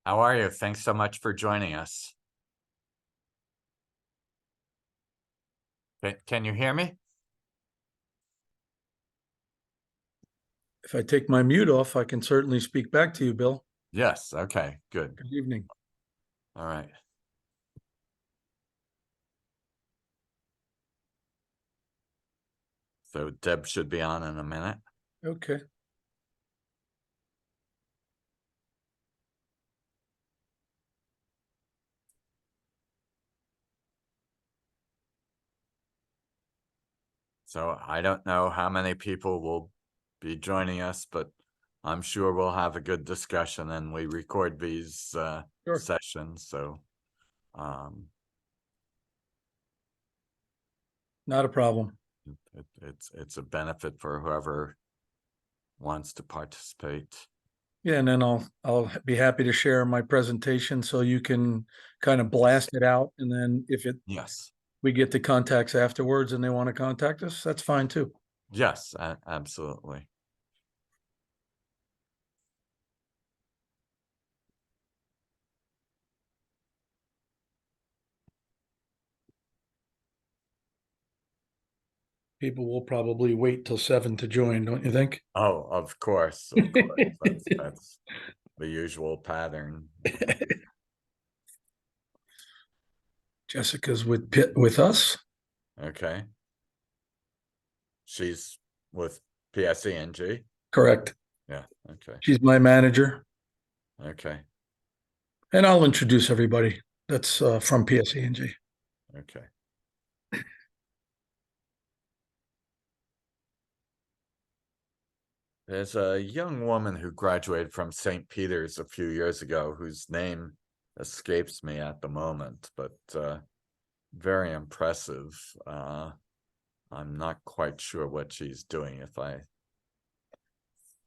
How are you? Thanks so much for joining us. Can you hear me? If I take my mute off, I can certainly speak back to you, Bill. Yes. Okay, good. Good evening. All right. So Deb should be on in a minute. Okay. So I don't know how many people will be joining us, but I'm sure we'll have a good discussion, and we record these Sure. sessions. So Not a problem. it's a benefit for whoever wants to participate. Yeah, and then I'll be happy to share my presentation so you can kind of blast it out. And then if Yes. we get the contacts afterwards and they want to contact us, that's fine too. Yes, absolutely. People will probably wait till 7 to join, don't you think? Oh, of course, of course. That's the usual pattern. Jessica's with us. Okay. She's with PSE&G. Correct. Yeah. Okay. She's my manager. Okay. And I'll introduce everybody that's from PSE&G. Okay. There's a young woman who graduated from St. Peter's a few years ago whose name escapes me at the moment, but very impressive. I'm not quite sure what she's doing. If I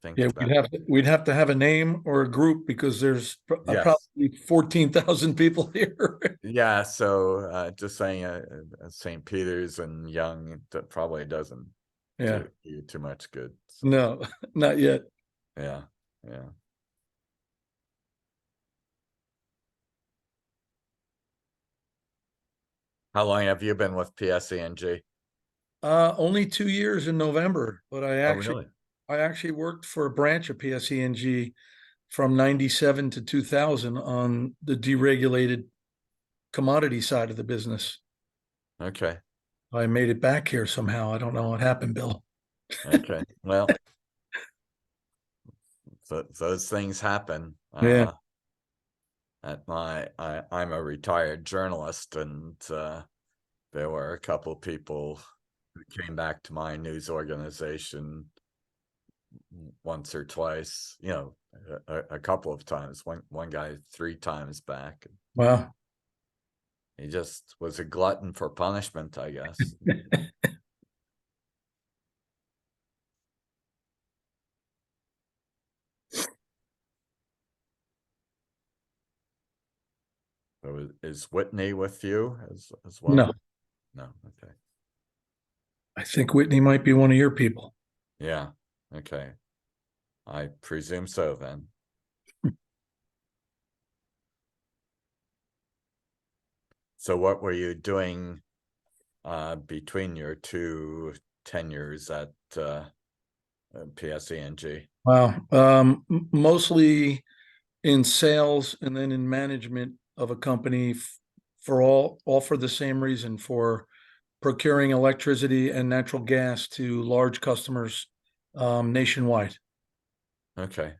think Yeah, about we'd have to have a name or a group because there's yes. probably 14,000 people here. Yeah, so just saying St. Peter's and Young, that probably doesn't Yeah, do you too much good. So, no, not yet. yeah, yeah. How long have you been with PSE&G? Only 2 years in November, but Oh, really? I actually worked for a branch of PSE&G from 97 to 2000 on the deregulated commodity side of the business. Okay, I made it back here somehow. I don't know what happened, Bill. okay. Well, those things happen. Yeah. I'm a retired journalist, and there were a couple of people who came back to my news organization once or twice, a couple of times. One guy 3 times back. Wow. He just was a glutton for punishment, I guess. So is Whitney with you as well? No, No. Okay. I think Whitney might be one of your people. Yeah. Okay. I presume so then. So what were you doing between your two tenures at PSE&G? Wow. Mostly in sales and then in management of a company for all for the same reason, for procuring electricity and natural gas to large customers nationwide. Okay.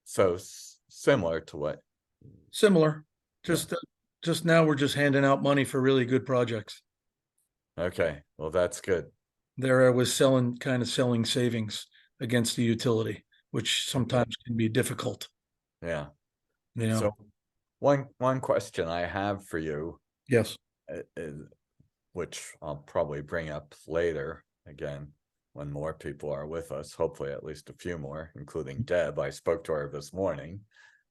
So similar to what? Similar, Yeah. just now we're just handing out money for really good projects. Okay. Well, that's good. There I was selling savings against the utility, which Okay. sometimes can be difficult. Yeah. You know. So one question I have for you Yes. is, which I'll probably bring up later again when more people are with us, hopefully at least a few more, including Deb. I spoke to her this morning.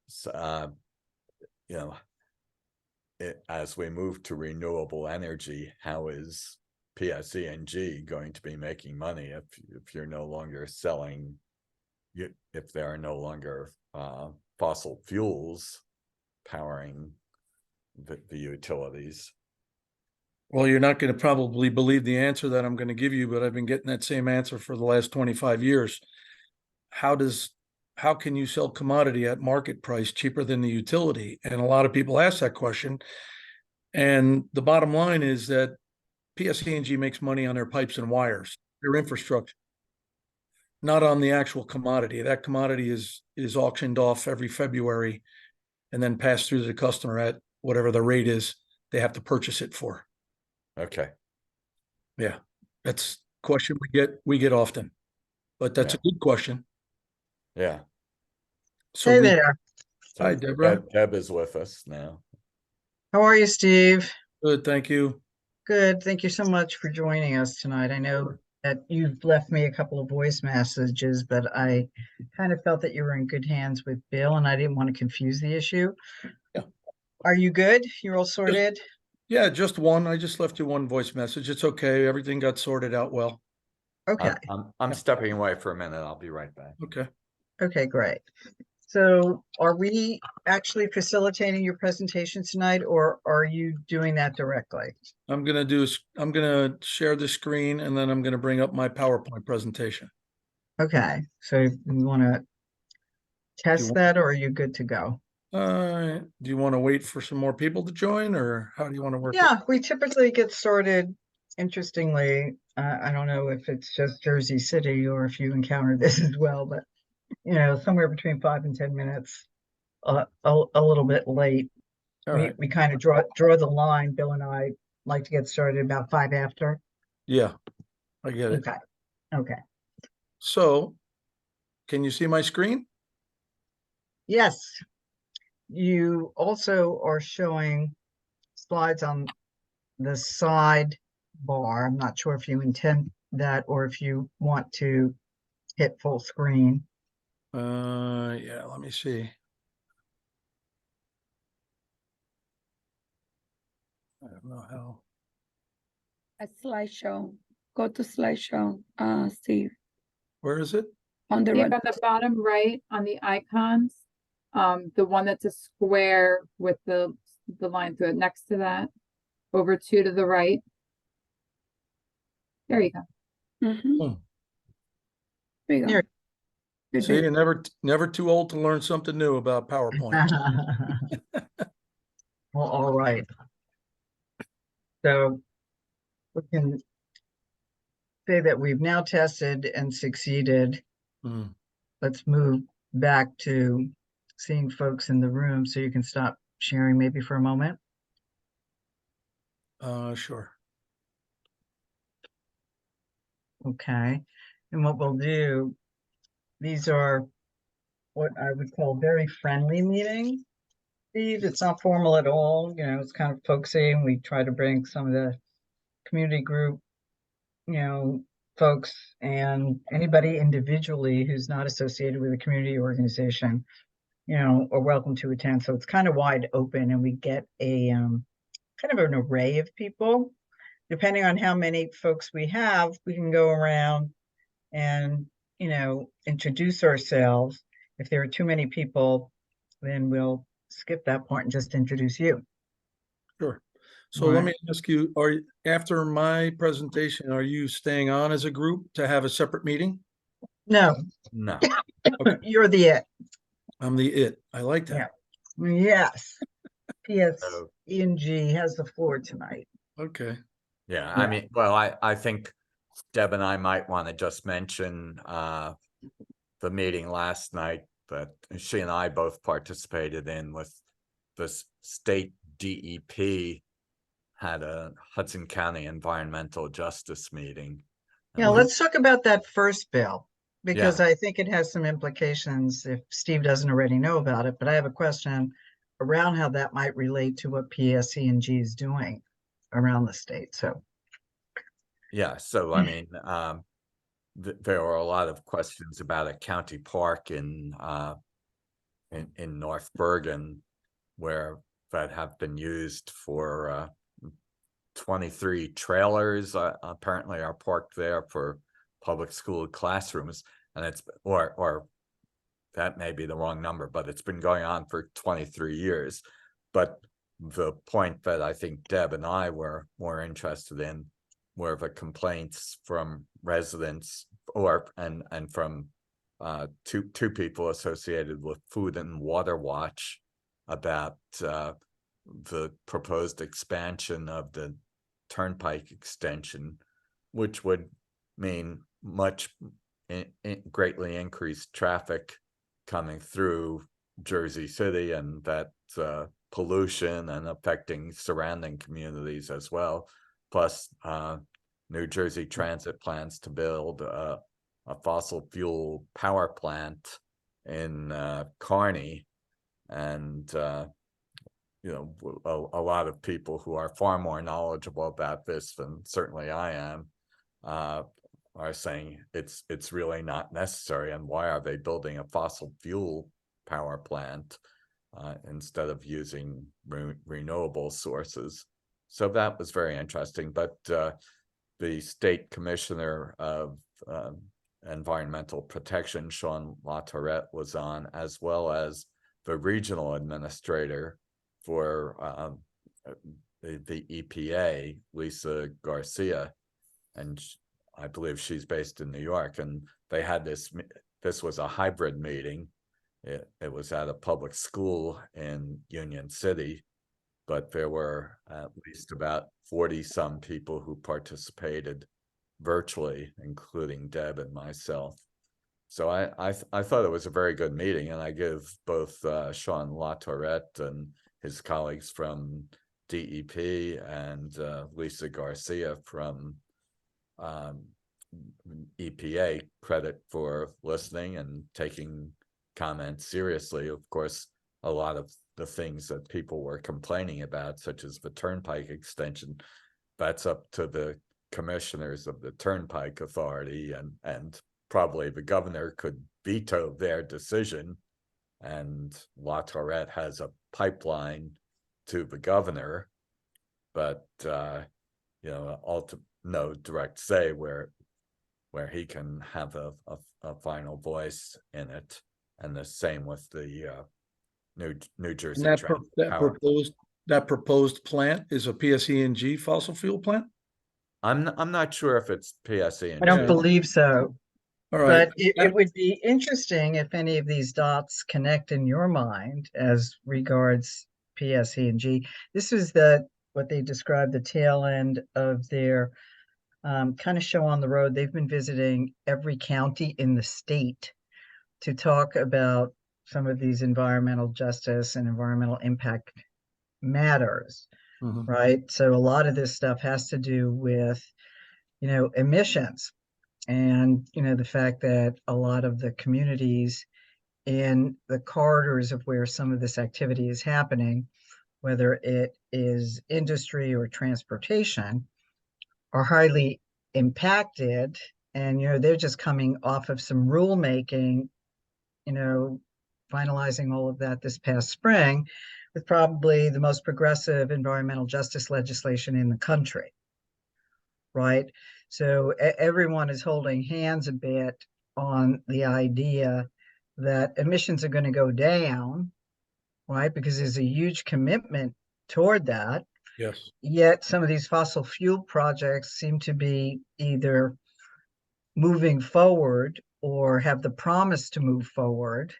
So, you know, as we move to renewable energy, how is PSE&G going to be making money if you're no longer selling, if there are no longer fossil fuels powering the utilities. Well, you're not going to probably believe the answer that I'm going to give you, but I've been getting that same answer for the last 25 years. How can you sell commodity at market price cheaper than the utility? And a lot of people ask that question. And the bottom line is that PSE&G makes money on their pipes and wires, their infrastructure, not on the actual commodity. That commodity is auctioned off every February and then passed through to the customer at whatever the rate is they have to purchase it for. Okay. Yeah, that's a question we get often, but that's a good question. Yeah. So Hey there. So Hi, Deborah. Deb is with us now. How are you, Steve? Good, thank you. Good. Thank you so much for joining us tonight. I know that you've left me a couple of voice messages, but I kind of felt that you were in good hands with Bill and I didn't want to confuse the issue. Yeah. Are you good? You're all sorted? Yeah, just one. I just left you one voice message. It's okay. Everything got sorted out well. Okay. I'm stepping away for a minute. I'll be right back. Okay. Okay, great. So are we actually facilitating your presentation tonight or are you doing that directly? I'm gonna share the screen and then I'm gonna bring up my PowerPoint presentation. Okay, so you want to test want- that or are you good to go? Do you want to wait for some more people to join or how do you want to work? Yeah, we typically get started. Interestingly, I don't know if it's just Jersey City or if you encounter this as well, but somewhere between 5 and 10 minutes, a little bit late. All right. We kind of draw the line. Bill and I like to get started about 5 after. Yeah, I get it. Okay. Okay. So, can you see my screen? Yes. You also are showing slides on the side bar. I'm not sure if you intend that or if you want to hit full screen. Yeah, let me see. I don't know how. A slideshow. Go to slideshow, Steve, Where is it? on the Steve, right. on the bottom right on the icons, the one that's a square with the line through it, next to that, over two to the right. There you go. Mhm. Hmm. There you go. There. Good See, day. you're never too old to learn something new about PowerPoint. Well, all right. So we can say that we've now tested and succeeded. Hmm. Let's move back to seeing folks in the room so you can stop sharing maybe for a moment. Sure. Okay. And what we'll do, these are what I would call very friendly meetings. Steve, it's not formal at all. It's kind of folksy and we try to bring some of the community group, folks and anybody individually who's not associated with a community organization, are welcome to attend. So it's kind of wide open and we get a kind of an array of people. Depending on how many folks we have, we can go around and, introduce ourselves. If there are too many people, then we'll skip that part and just introduce you. Sure. So let me ask you, after my presentation, are you staying on as a group to have a separate meeting? No, No. Okay. you're the it. I'm the it. I like that. Yes. PSE&G has the floor tonight. Okay. Yeah, Yeah. I mean, well, I think Deb and I might want to just mention the meeting last night that she and I both participated in with the state DEP had a Hudson County Environmental Justice meeting. Yeah, let's talk about that first, Bill, because Yeah. I think it has some implications if Steve doesn't already know about it. But I have a question around how that might relate to what PSE&G is doing around the state. So Yeah, so I mean, there are a lot of questions about a county park in North Bergen where that have been used for 23 trailers apparently are parked there for public school classrooms, and it's or that may be the wrong number, but it's been going on for 23 years. But the point that I think Deb and I were more interested in were the complaints from residents and from two people associated with Food and Water Watch about the proposed expansion of the Turnpike extension, which would mean greatly increased traffic coming through Jersey City, and that pollution and affecting surrounding communities as well. Plus, New Jersey Transit plans to build a fossil fuel power plant in Kearney, and you know, a lot of people who are far more knowledgeable about this than certainly I am are saying it's really not necessary, and why are they building a fossil fuel power plant instead of using renewable sources? So that was very interesting. But the state commissioner of environmental protection, Sean LaTourette, was on, as well as the regional administrator for the EPA, Lisa Garcia, and I believe she's based in New York. And they had this was a hybrid meeting. It was at a public school in Union City, but there were at least about 40-some people who participated virtually, including Deb and myself. So I thought it was a very good meeting, and I give both Sean LaTourette and his colleagues from DEP and Lisa Garcia from EPA credit for listening and taking comments seriously. Of course, a lot of the things that people were complaining about, such as the Turnpike extension, that's up to the commissioners of the Turnpike Authority, and probably the governor could veto their decision, and LaTourette has a pipeline to the governor, but you know, no direct say where he can have a final voice in it. And the same with the New Jersey And that proposed plant is a PSE&G fossil fuel plant? I'm not sure if it's PSE&G. I don't believe so. All right. But it would be interesting if any of these dots connect in your mind as regards PSE&G. This is what they described the tail end of their kind of show on the road. They've been visiting every county in the state to talk about some of these environmental justice and environmental impact matters, right? So a lot of this stuff has to do with, you know, emissions, and, you know, the fact that a lot of the communities in the corridors of where some of this activity is happening, whether it is industry or transportation, are highly impacted. And, you know, they're just coming off of some rulemaking, you know, finalizing all of that this past spring with probably the most progressive environmental justice legislation in the country, right? So everyone is holding hands a bit on the idea that emissions are going to go down, right? Because there's a huge commitment toward that. Yes. Yet some of these fossil fuel projects seem to be either moving forward or have the promise to move forward.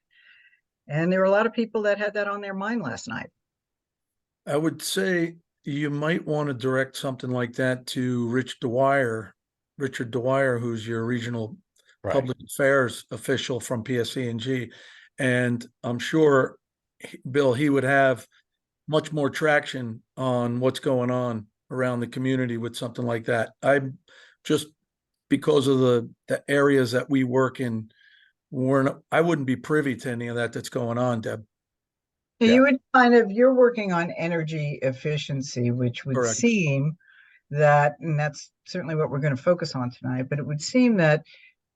And there were a lot of people that had that on their mind last night. I would say you might want to direct something like that to Richard Dwyer, who's your regional public affairs official from PSE&G. And I'm sure, Bill, he would have much more traction on what's going on around the community with something like that. I'm just, because of the areas that we work in, I wouldn't be privy to any of that's going on, Deb. You would you're working on energy efficiency, which would Correct. seem that, and that's certainly what we're going to focus on tonight, but it would seem that,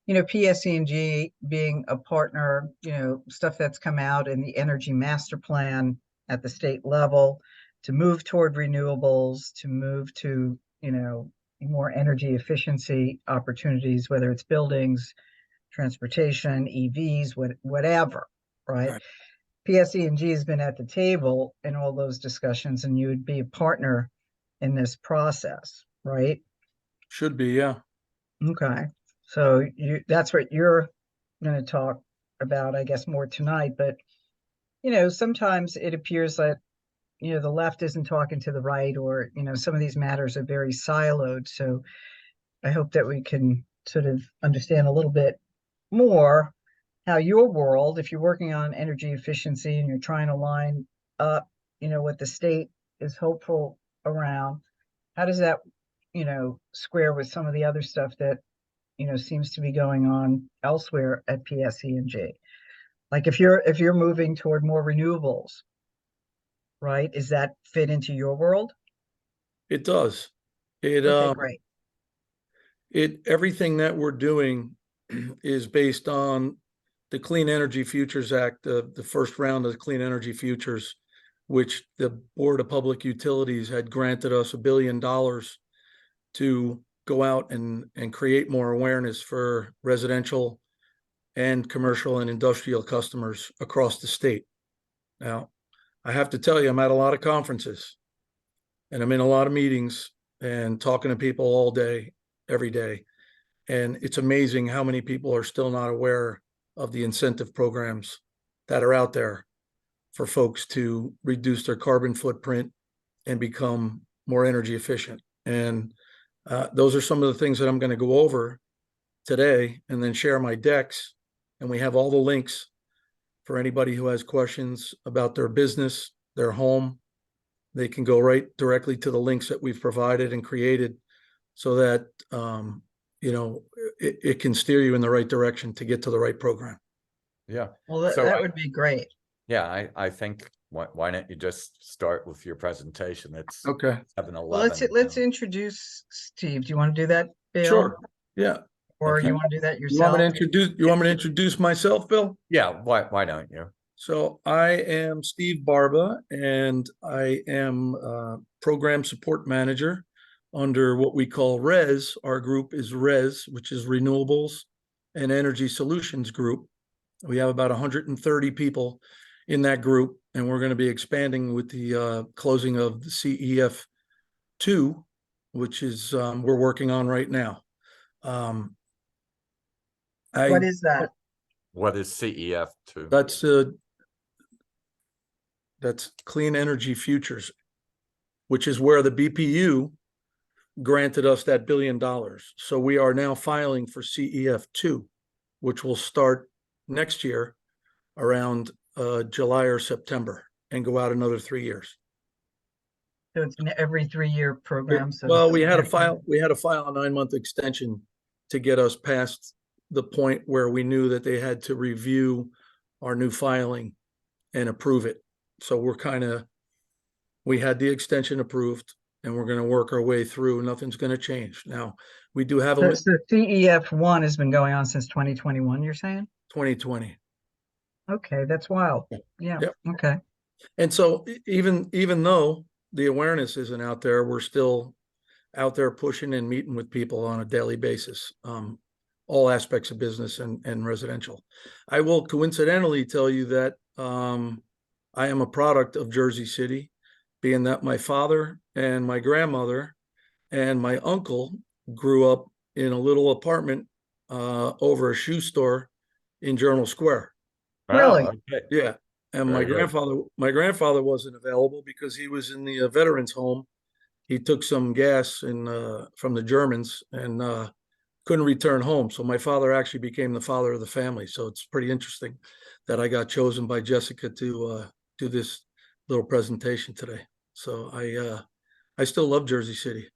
you know, PSE&G being a partner, you know, stuff that's come out in the energy master plan at the state level to move toward renewables, to move to, you know, more energy efficiency opportunities, whether it's buildings, transportation, EVs, whatever, right? Right. PSE&G has been at the table in all those discussions, and you would be a partner in this process, right? Should be, yeah. Okay, so that's what you're going to talk about, I guess, more tonight. But, sometimes it appears that, the left isn't talking to the right, or, some of these matters are very siloed. So I hope that we can sort of understand a little bit more how your world, if you're working on energy efficiency and you're trying to line up, what the state is hopeful around, how does that, square with some of the other stuff that, seems to be going on elsewhere at PSE&G? Like if you're moving toward more renewables, right? Is that fit into your world? It does. Okay, great. Everything that we're doing is based on the Clean Energy Futures Act, the first round of the Clean Energy Futures, which the Board of Public Utilities had granted us $1 billion to go out and create more awareness for residential and commercial and industrial customers across the state. Now, I have to tell you, I'm at a lot of conferences and I'm in a lot of meetings and talking to people all day, every day. And it's amazing how many people are still not aware of the incentive programs that are out there for folks to reduce their carbon footprint and become more energy efficient. And those are some of the things that I'm going to go over today, and then share my decks. And we have all the links for anybody who has questions about their business, their home. They can go right directly to the links that we've provided and created, so that it can steer you in the right direction to get to the right program. Yeah. Well, So that would be great. Yeah, I think why don't you just start with your presentation? It's Okay. 7:11. Well, let's introduce Steve. Do you want to do that, Bill? Sure. Yeah. Or Okay. you want to do that You want me yourself? to introduce myself, Bill? Yeah, why don't you? So I am Steve Barba, and I am program support manager under what we call RES. Our group is RES, which is Renewables and Energy Solutions Group. We have about 130 people in that group, and we're going to be expanding with the closing of the CEF2, which is we're working on right now. What is that? What is CEF2? That's Clean Energy Futures, which is where the BPU granted us that $1 billion. So we are now filing for CEF2, which will start next year around July or September and go out another 3 years. So it's an every 3-year program. So Well, we had to file a 9-month extension to get us past the point where we knew that they had to review our new filing and approve it. So we had the extension approved, and we're going to work our way through. Nothing's going to change. Now, we do have So CEF1 has been going on since 2021, you're saying? 2020. Okay, that's wild. Yeah. Yep. Okay. And so even though the awareness isn't out there, we're still out there pushing and meeting with people on a daily basis, all aspects of business and residential. I will coincidentally tell you that I am a product of Jersey City, being that my father and my grandmother and my uncle grew up in a little apartment over a shoe store in Journal Square. Really? Wow, okay. Yeah. And Very good. my grandfather wasn't available because he was in the veterans home. He took some gas from the Germans and couldn't return home. So my father actually became the father of the family. So it's pretty interesting that I got chosen by Jessica to do this little presentation today. So I still love Jersey City.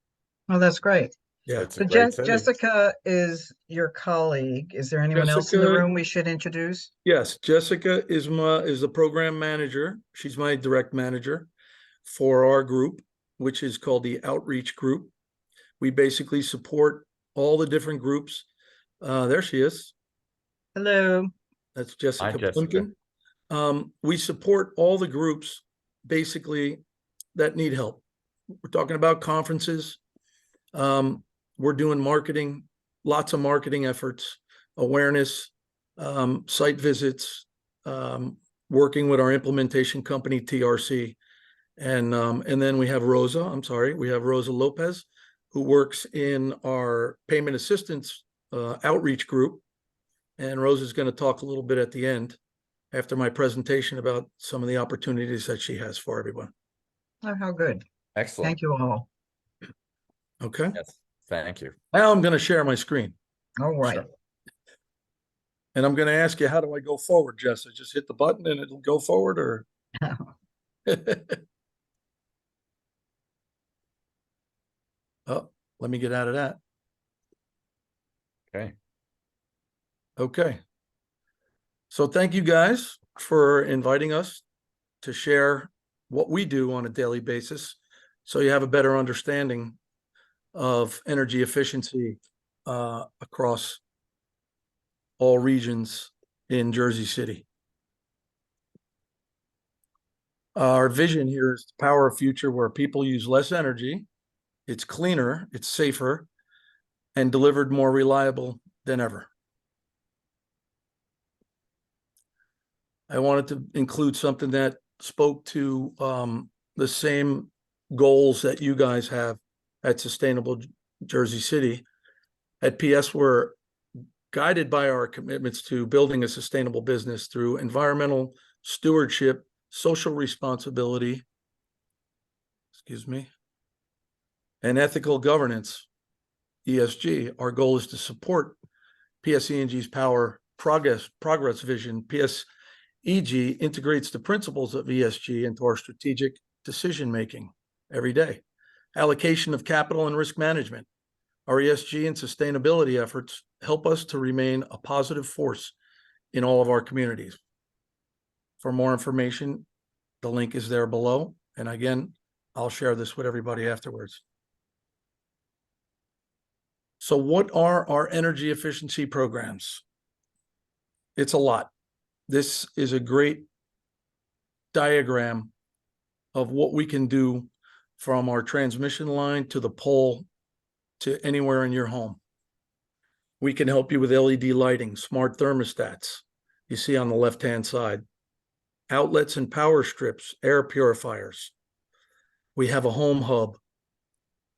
Oh, that's great. Yeah. It's a So great city. Jessica is your colleague. Is there anyone else in the room we should introduce? Yes, Jessica is the program manager. She's my direct manager for our group, which is called the Outreach Group. We basically support all the different groups. There she is. Hello. That's Jessica Hi, Jessica. Plimpton. We support all the groups basically that need help. We're talking about conferences. We're doing marketing, lots of marketing efforts awareness, site visits, working with our implementation company, TRC. And then we have Rosa, we have Rosa Lopez, who works in our payment assistance outreach group. And Rosa's going to talk a little bit at the end after my presentation about some of the opportunities that she has for everyone. Oh, how good. Excellent. Thank you all. Okay. Yes, thank you. Now I'm going to share my screen. All right. Sure. And I'm going to ask you, how do I go forward, Jess? I just hit the button and it'll go forward, or? Oh, let me get out of that. Okay. Okay. So thank you guys for inviting us to share what we do on a daily basis, so you have a better understanding of energy efficiency across all regions in Jersey City. Our vision here is to power a future where people use less energy, it's cleaner, it's safer, and delivered more reliable than ever. I wanted to include something that spoke to the same goals that you guys have at Sustainable Jersey City. At PS, we're guided by our commitments to building a sustainable business through environmental stewardship, social responsibility, and ethical governance, ESG. Our goal is to support PSE&G's Power Progress Vision. PSE&G integrates the principles of ESG into our strategic decision-making every day. Allocation of capital and risk management. Our ESG and sustainability efforts help us to remain a positive force in all of our communities. For more information, the link is there below. And again, I'll share this with everybody afterwards. So what are our energy efficiency programs? It's a lot. This is a great diagram of what we can do from our transmission line to the pole to anywhere in your home. We can help you with LED lighting, smart thermostats, you see on the left-hand side, outlets and power strips, air purifiers. We have a home hub,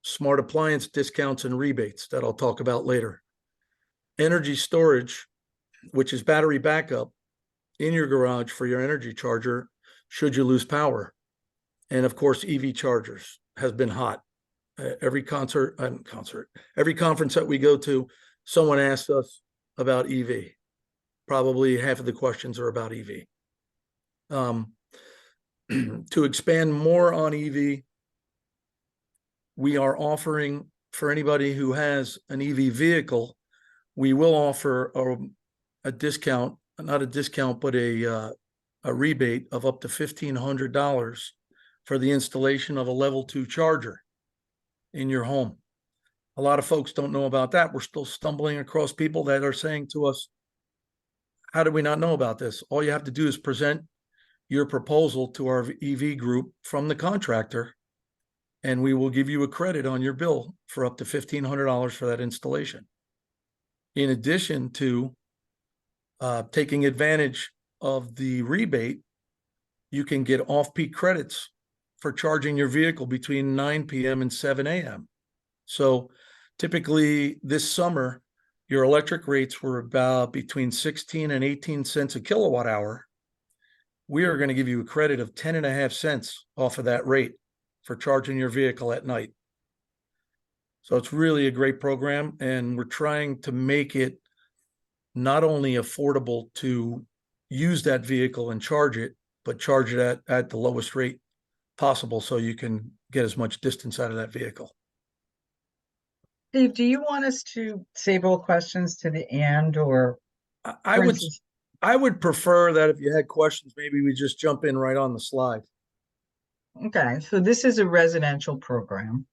smart appliance discounts and rebates that I'll talk about later. Energy storage, which is battery backup in your garage for your energy charger should you lose power. And of course, EV chargers has been hot. Every conference that we go to, someone asks us about EV. Probably half of the questions are about EV. To expand more on EV, we are offering, for anybody who has an EV vehicle, we will offer a discount, not a discount, but a rebate of up to $1,500 for the installation of a level 2 charger in your home. A lot of folks don't know about that. We're still stumbling across people that are saying to us, how did we not know about this? All you have to do is present your proposal to our EV group from the contractor, and we will give you a credit on your bill for up to $1,500 for that installation. In addition to taking advantage of the rebate, you can get off-peak credits for charging your vehicle between 9 p.m. and 7 a.m. So typically this summer, your electric rates were about between 16 and 18 cents a kilowatt hour. We are going to give you a credit of 10.5 cents off of that rate for charging your vehicle at night. So it's really a great program, and we're trying to make it not only affordable to use that vehicle and charge it, but charge it at the lowest rate possible so you can get as much distance out of that vehicle. Steve, do you want us to save all questions to the end, or I would prefer that if you had questions, maybe we just jump in right on the slide. Okay, so this is a residential program,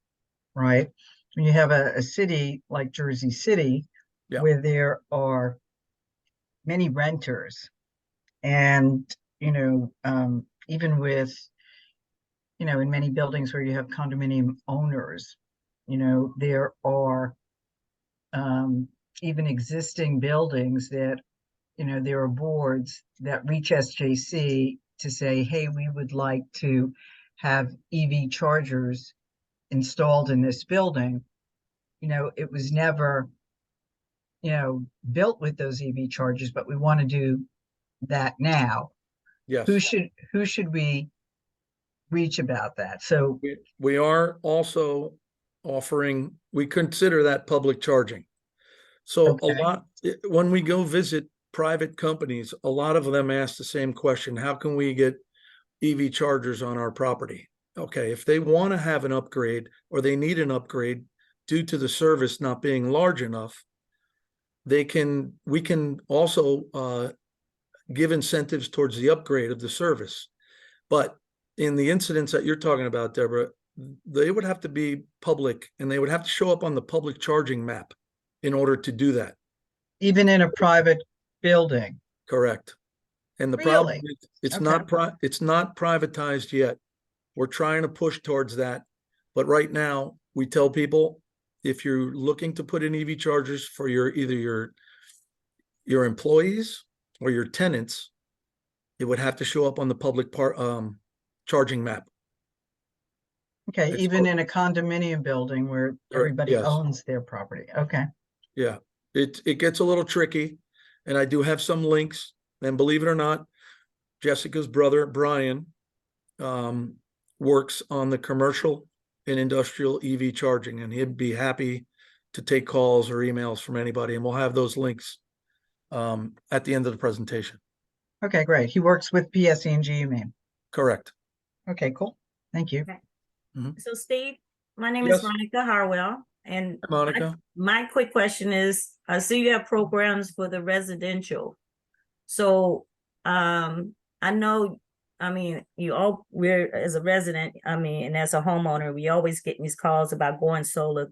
right? When you have a city like Jersey City, Yeah. where there are many renters, and even with in many buildings where you have condominium owners, there are even existing buildings that, you know, there are boards that reach SJC to say, hey, we would like to have EV chargers installed in this building. You know, it was never, you know, built with those EV chargers, but we want to do that now. Yes. Who should we reach about that? So We are also offering, we consider that public charging. So Okay. when we go visit private companies, a lot of them ask the same question: how can we get EV chargers on our property? Okay, if they want to have an upgrade or they need an upgrade due to the service not being large enough, we can also give incentives towards the upgrade of the service. But in the incidents that you're talking about, Deborah, they would have to be public and they would have to show up on the public charging map in order to do that. even in a private building. Correct. And the problem Really? is it's Okay. it's not privatized yet. We're trying to push towards that. But right now, we tell people, if you're looking to put in EV chargers for either your employees or your tenants, it would have to show up on the public charging map. Okay, It's even in a condominium building where everybody yes. owns their property. Okay. Yeah, it gets a little tricky, and I do have some links. And believe it or not, Jessica's brother Brian works on the commercial and industrial EV charging, and he'd be happy to take calls or emails from anybody. And we'll have those links at the end of the presentation. Okay, great. He works with PSE&G, you mean? Correct. Okay, cool. Thank you. So Steve, my name Yes. is Monica Harwell, and Hi, Monica. my quick question is, I see you have programs for the residential. So I know, I mean, we're as a resident, I mean, and as a homeowner, we always get these calls about going solar.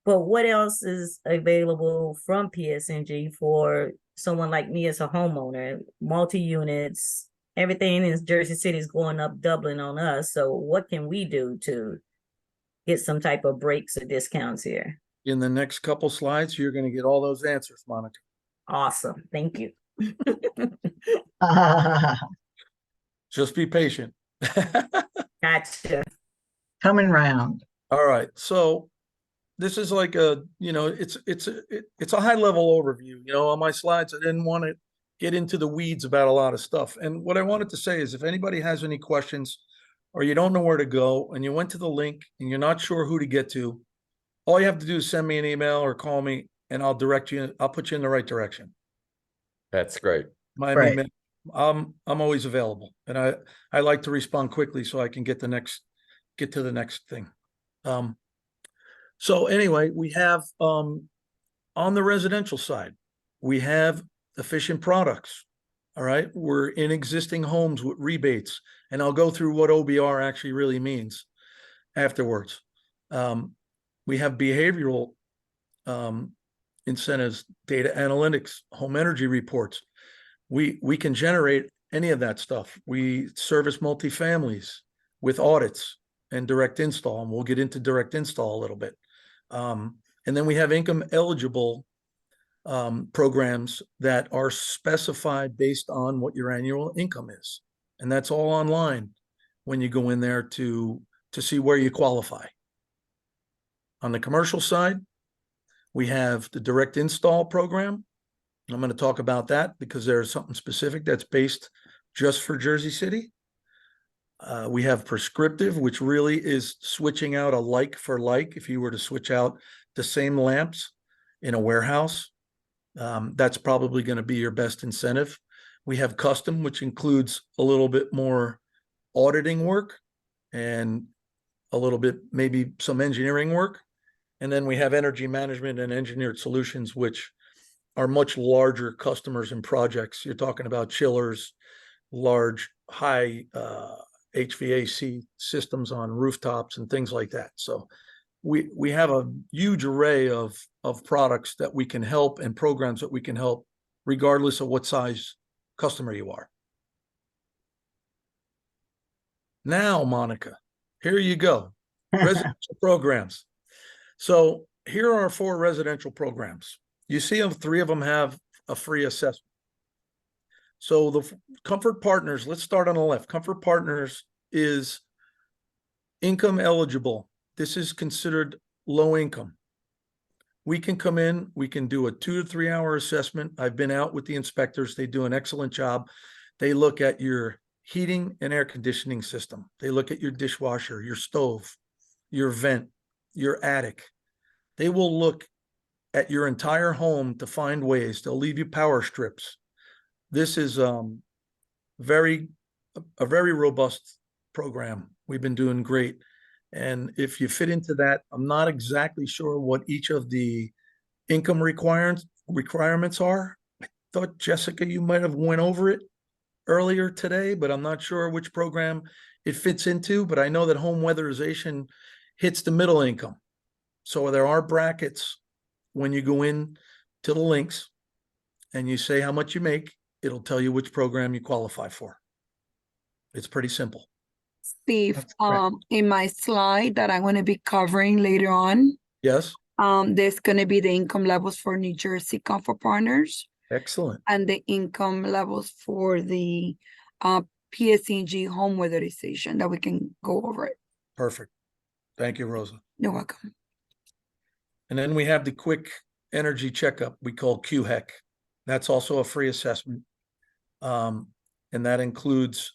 But what else is available from PSE&G for someone like me as a homeowner? Multi-units, everything in Jersey City is going up, doubling on us. So what can we do to get some type of breaks or discounts here? In the next couple slides, you're going to get all those answers, Monica. Awesome. Thank you. Just be patient. Gotcha. Coming round. All right. So this is like it's a high level overview. On my slides, I didn't want to get into the weeds about a lot of stuff. And what I wanted to say is, if anybody has any questions or you don't know where to go and you went to the link and you're not sure who to get to, all you have to do is send me an email or call me and I'll direct you. I'll put you in the right direction. That's great. Right. I'm always available, and I like to respond quickly so I can get to the next thing. So anyway, we have on the residential side, we have efficient products. All right, we're in existing homes with rebates, and I'll go through what OBR actually really means afterwards. We have behavioral incentives, data analytics, home energy reports. We can generate any of that stuff. We service multifamilies with audits and direct install, and we'll get into direct install a little bit. And then we have income eligible programs that are specified based on what your annual income is. And that's all online when you go in there to see where you qualify. On the commercial side, we have the direct install program. I'm going to talk about that because there's something specific that's based just for Jersey City. We have prescriptive, which really is switching out a like for like. If you were to switch out the same lamps in a warehouse, that's probably going to be your best incentive. We have custom, which includes a little bit more auditing work and a little bit, maybe some engineering work. And then we have energy management and engineered solutions, which are much larger customers and projects. You're talking about chillers, large, high HVAC systems on rooftops and things like that. So we have a huge array of products that we can help and programs that we can help, regardless of what size customer you are. Now, Monica, here you go. Residential programs. So here are our 4 residential programs. You see them, 3 of them have a free assessment. So the Comfort Partners, let's start on the left. Comfort Partners is income eligible. This is considered low income. We can come in, we can do a 2 to 3 hour assessment. I've been out with the inspectors. They do an excellent job. They look at your heating and air conditioning system. They look at your dishwasher, your stove, your vent, your attic. They will look at your entire home to find ways. They'll leave you power strips. This is a very robust program. We've been doing great. And if you fit into that, I'm not exactly sure what each of the income requirements are. I thought, Jessica, you might have went over it earlier today, but I'm not sure which program it fits into. But I know that home weatherization hits the middle income. So there are brackets when you go in to the links and you say how much you make, it'll tell you which program you qualify for. It's pretty simple. Steve, That's great. in my slide that I'm going to be covering later on, Yes, there's going to be the income levels for New Jersey Comfort Partners excellent. and the income levels for the PSE&G home weatherization that we can go over it. Perfect. Thank you, Rosa. You're welcome. And then we have the quick energy checkup we call QHEC. That's also a free assessment. And that includes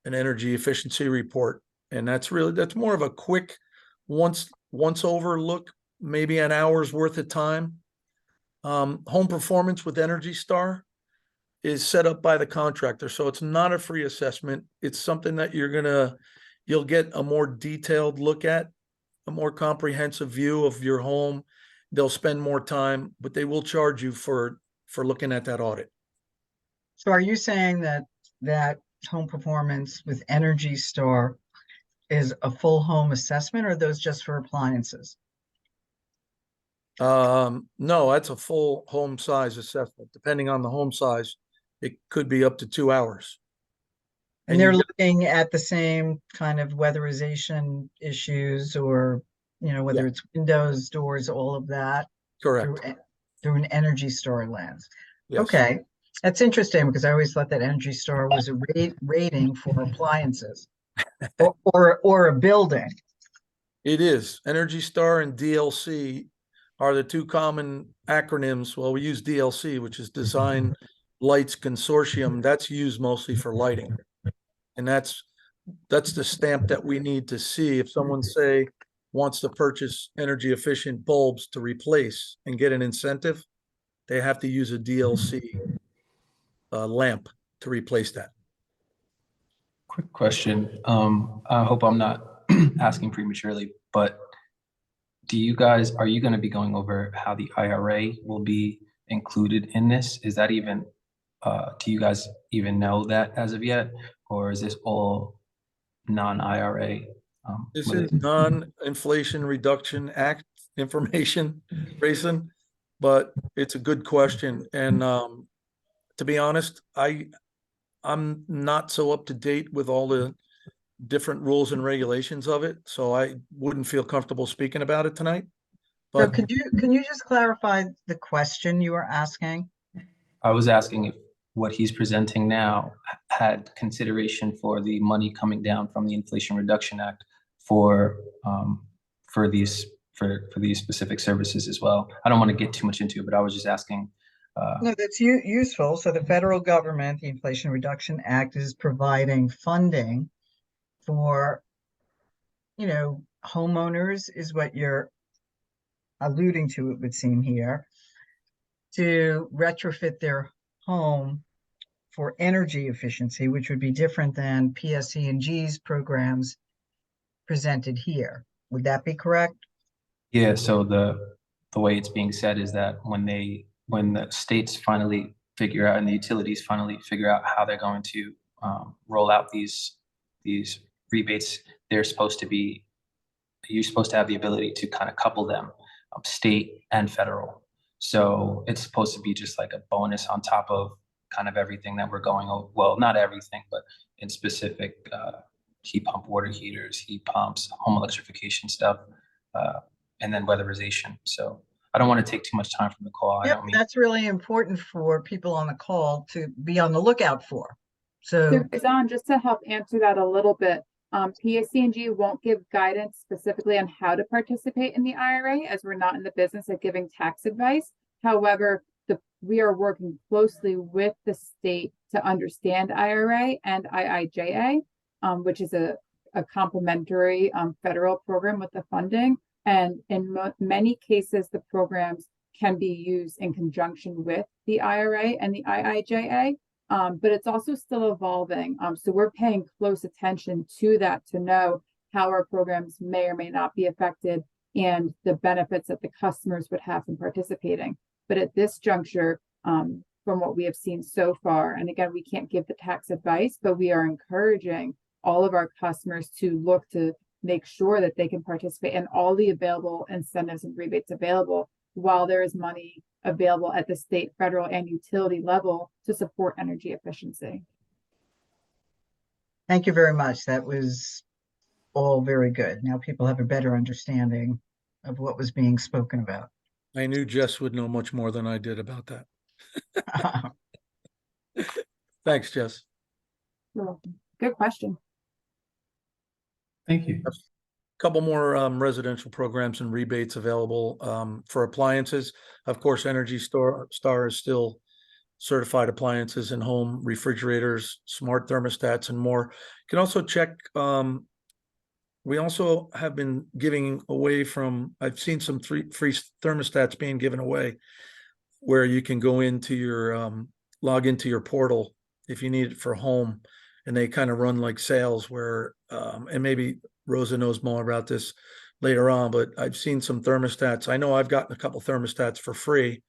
an energy efficiency report. And that's more of a quick once over look, maybe an hour's worth of time. Home performance with Energy Star is set up by the contractor. So it's not a free assessment. It's something that you'll get a more detailed look at, a more comprehensive view of your home. They'll spend more time, but they will charge you for looking at that audit. So are you saying that home performance with Energy Star is a full home assessment, or are those just for appliances? No, that's a full home size assessment. Depending on the home size, it could be up to 2 hours. And And you they're get- looking at the same kind of weatherization issues, or, whether Yeah. it's windows, doors, all of that Correct. through an Energy Star lens. Yes. Okay, that's interesting because I always thought that Energy Star was a rating for appliances or a building. It is. Energy Star and DLC are the 2 common acronyms. Well, we use DLC, which is Design Lights Consortium. That's used mostly for lighting. And that's the stamp that we need to see if someone, say, wants to purchase energy efficient bulbs to replace and get an incentive, they have to use a DLC lamp to replace that. Quick question. I hope I'm not asking prematurely, but are you going to be going over how the IRA will be included in this? Is that even, do you guys even know that as of yet? Or is this all non-IRA? This is non-Inflation Reduction Act information, Grayson, but it's a good question. And to be honest, I'm not so up to date with all the different rules and regulations of it, so I wouldn't feel comfortable speaking about it tonight. So But can you just clarify the question you were asking? I was asking if what he's presenting now had consideration for the money coming down from the Inflation Reduction Act for these specific services as well. I don't want to get too much into it, but I was just asking. No, that's useful. So the federal government, the Inflation Reduction Act, is providing funding for, homeowners is what you're alluding to, it would seem here, to retrofit their home for energy efficiency, which would be different than PSE&G's programs presented here. Would that be correct? Yeah, so the way it's being said is that when the states finally figure out and the utilities finally figure out how they're going to roll out these rebates, you're supposed to have the ability to kind of couple them, state and federal. So it's supposed to be just like a bonus on top of kind of everything that we're going over. Well, not everything, but in specific heat pump water heaters, heat pumps, home electrification stuff. and then weatherization. So I don't want to take too much time from the call. I Yep, don't mean, that's really important for people on the call to be on the lookout for. So So, Faizan, just to help answer that a little bit, PSE&G won't give guidance specifically on how to participate in the IRA, as we're not in the business of giving tax advice. However, we are working closely with the state to understand IRA and IIJA, which is a complementary federal program with the funding. And in many cases, the programs can be used in conjunction with the IRA and the IIJA. But it's also still evolving. So we're paying close attention to that to know how our programs may or may not be affected and the benefits that the customers would have from participating. But at this juncture, from what we have seen so far, and again, we can't give the tax advice, but we are encouraging all of our customers to look to make sure that they can participate in all the available incentives and rebates available while there is money available at the state, federal, and utility level to support energy efficiency. thank you very much. That was all very good. Now people have a better understanding of what was being spoken about. I knew Jess would know much more than I did about that. Thanks, Jess. You're welcome. Good question. thank you. Couple more residential programs and rebates available for appliances. Of course, Energy Star is still certified appliances and home refrigerators, smart thermostats, and more. You can also check. We also have been giving away from. I've seen some free thermostats being given away, where you can go into your log into your portal if you need it for home, and they kind of run like sales where and maybe Rosa knows more about this later on, but I've seen some thermostats. I know I've gotten a couple thermostats for free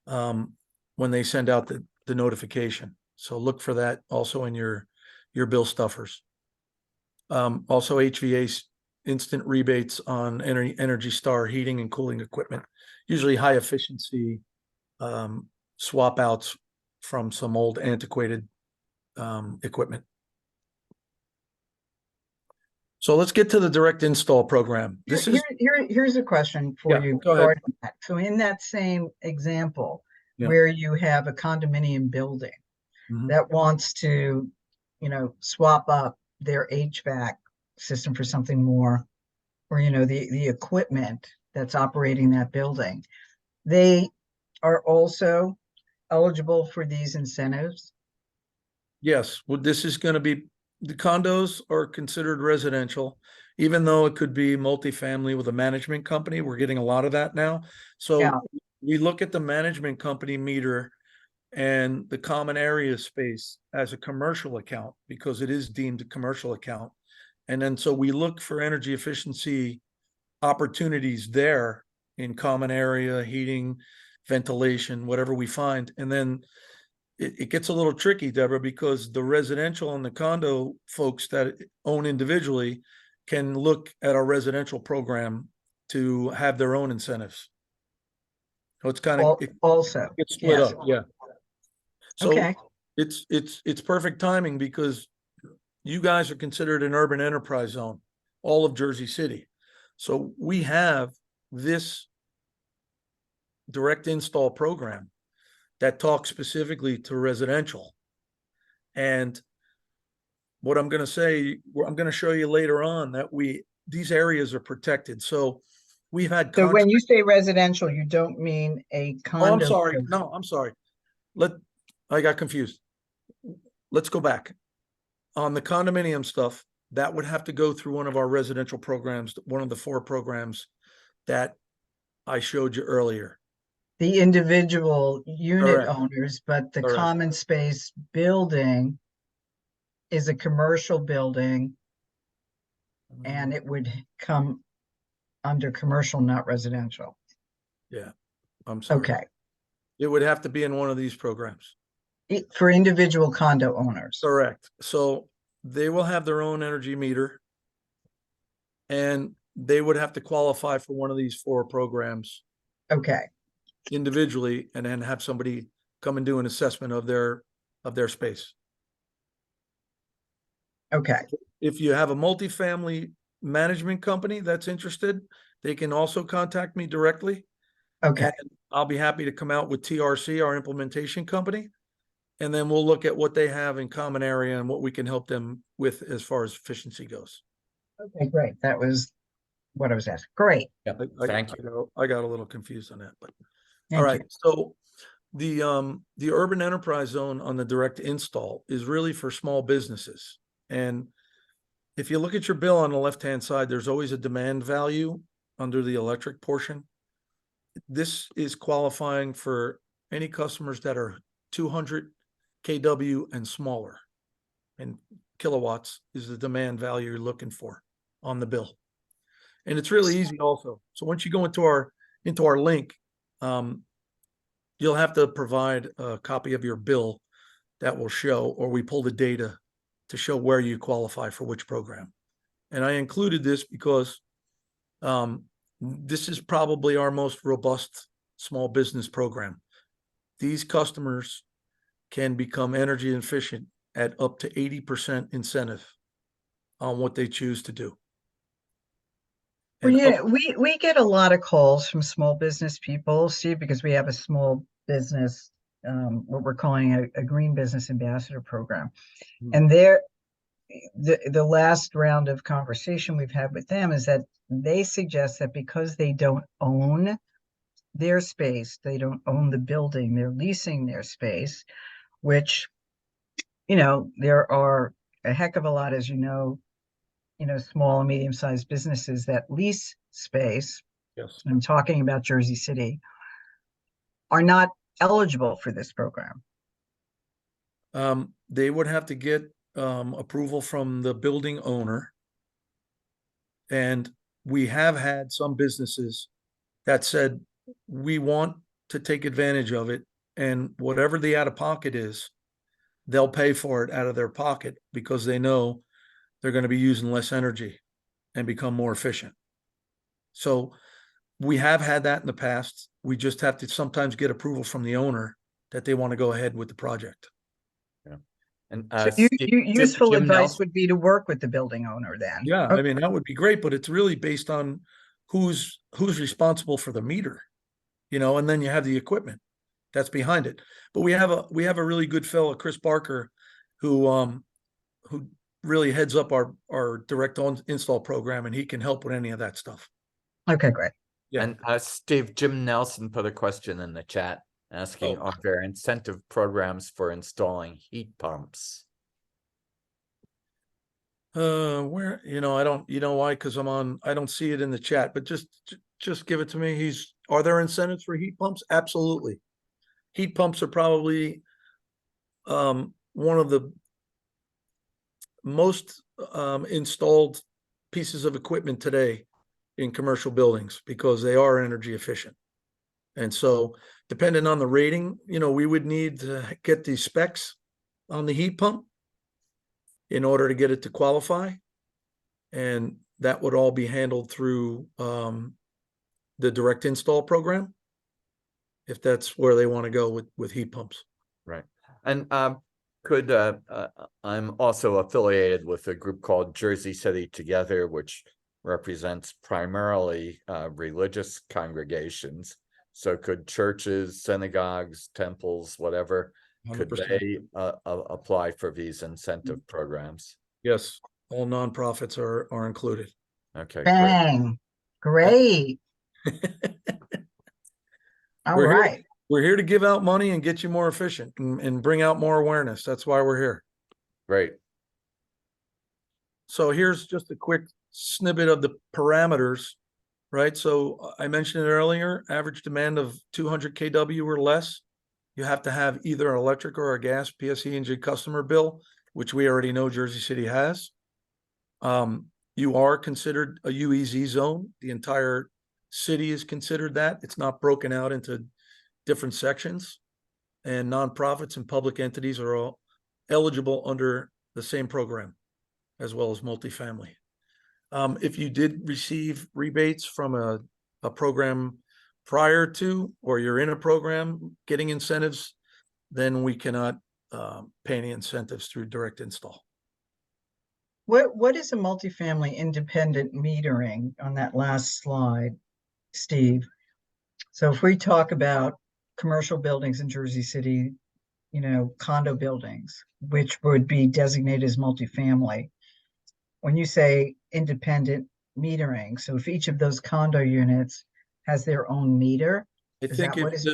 when they send out the notification. So look for that also in your bill stuffers. Also HVAC instant rebates on Energy Star heating and cooling equipment, usually high efficiency swap outs from some old antiquated equipment. So let's get to the direct install program. Here's a question for Yeah, you. go ahead. regarding that. So in that same example, Yeah. where you have a condominium building Mhm. that wants to, swap up their HVAC system for something more, or, the equipment that's operating that building, they are also eligible for these incentives? Yes, well, this is going to be, the condos are considered residential, even though it could be multifamily with a management company. We're getting a lot of that now. So Yeah. we look at the management company meter and the common area space as a commercial account because it is deemed a commercial account. And then so we look for energy efficiency opportunities there in common area, heating, ventilation, whatever we find. And then it gets a little tricky, Deborah, because the residential and the condo folks that own individually can look at our residential program to have their own incentives. So it's kind of Also, it's split yes. up, yeah. So Okay. it's perfect timing because you guys are considered an urban enterprise zone, all of Jersey City. So we have this direct install program that talks specifically to residential. And what I'm going to say, I'm going to show you later on that these areas are protected. So we've had. So when you say residential, you don't mean a condo? Oh, I'm sorry. No, I'm sorry. I got confused. Let's go back. On the condominium stuff, that would have to go through one of our residential programs, one of the 4 programs that I showed you earlier. The individual unit Correct. owners, but the Correct. common space building is a commercial building and it would come under commercial, not residential. Yeah, I'm sorry. Okay. It would have to be in one of these programs. For individual condo owners. Correct. So they will have their own energy meter and they would have to qualify for one of these 4 programs Okay. individually and then have somebody come and do an assessment of their space. Okay. If you have a multifamily management company that's interested, they can also contact me directly. Okay, And I'll be happy to come out with TRC, our implementation company. And then we'll look at what they have in common area and what we can help them with as far as efficiency goes. okay, great. That was what I was asking. Great. Yep, I thank you. I got a little confused on that, but Thank all right. you. So the urban enterprise zone on the direct install is really for small businesses. And if you look at your bill on the left-hand side, there's always a demand value under the electric portion. This is qualifying for any customers that are 200 kW and smaller. And kilowatts is the demand value you're looking for on the bill. And it's really easy also. So once you go into our link, you'll have to provide a copy of your bill that will show, or we pull the data to show where you qualify for which program. And I included this because this is probably our most robust small business program. These customers can become energy efficient at up to 80% incentive on what they choose to do. Well, And yeah, we get a lot of calls from small business people, Steve, because we have a small business, what we're calling a green business ambassador program. And the last round of conversation we've had with them is that they suggest that because they don't own their space, they don't own the building, they're leasing their space, which, there are a heck of a lot, as small and medium-sized businesses that lease space. yes, I'm talking about Jersey City, are not eligible for this program. they would have to get approval from the building owner. And we have had some businesses that said, we want to take advantage of it. And whatever the out-of-pocket is, they'll pay for it out of their pocket because they know they're going to be using less energy and become more efficient. So we have had that in the past. We just have to sometimes get approval from the owner that they want to go ahead with the project. And So Steve, useful Jim advice Nelson- would be to work with the building owner then. Yeah, Okay. I mean, that would be great, but it's really based on who's responsible for the meter, and then you have the equipment that's behind it. But we have a really good fellow, Chris Barker, who really heads up our direct install program, and he can help with any of that stuff. Okay, great. Yeah. And Steve, Jim Nelson put a question in the chat asking, Oh. are there incentive programs for installing heat pumps? Where, I don't, why? Because I don't see it in the chat, but just give it to me. Are there incentives for heat pumps? Absolutely. Heat pumps are probably one of the most installed pieces of equipment today in commercial buildings because they are energy efficient. And so depending on the rating, we would need to get the specs on the heat pump in order to get it to qualify. And that would all be handled through the direct install program, if that's where they want to go with heat pumps. Right. And I'm also affiliated with a group called Jersey City Together, which represents primarily religious congregations. So could churches, synagogues, temples, whatever, could 100%. they apply for these incentive programs? Yes, all nonprofits are included. Okay, great. Bang. Great. All We're here- right. We're here to give out money and get you more efficient and bring out more awareness. That's why we're here. Great. So here's just a quick snippet of the parameters, right? So I mentioned it earlier, average demand of 200 kW or less. You have to have either an electric or a gas PSE&G customer bill, which we already know Jersey City has. You are considered a UEZ zone. The entire city is considered that. It's not broken out into different sections, and nonprofits and public entities are all eligible under the same program, as well as multifamily. If you did receive rebates from a program prior to, or you're in a program getting incentives, then we cannot pay any incentives through direct install. What is a multifamily independent metering on that last slide, Steve? So if we talk about commercial buildings in Jersey City, you know, condo buildings, which would be designated as multifamily, when you say independent metering, so if each of those condo units has their own meter, I is think that what if is?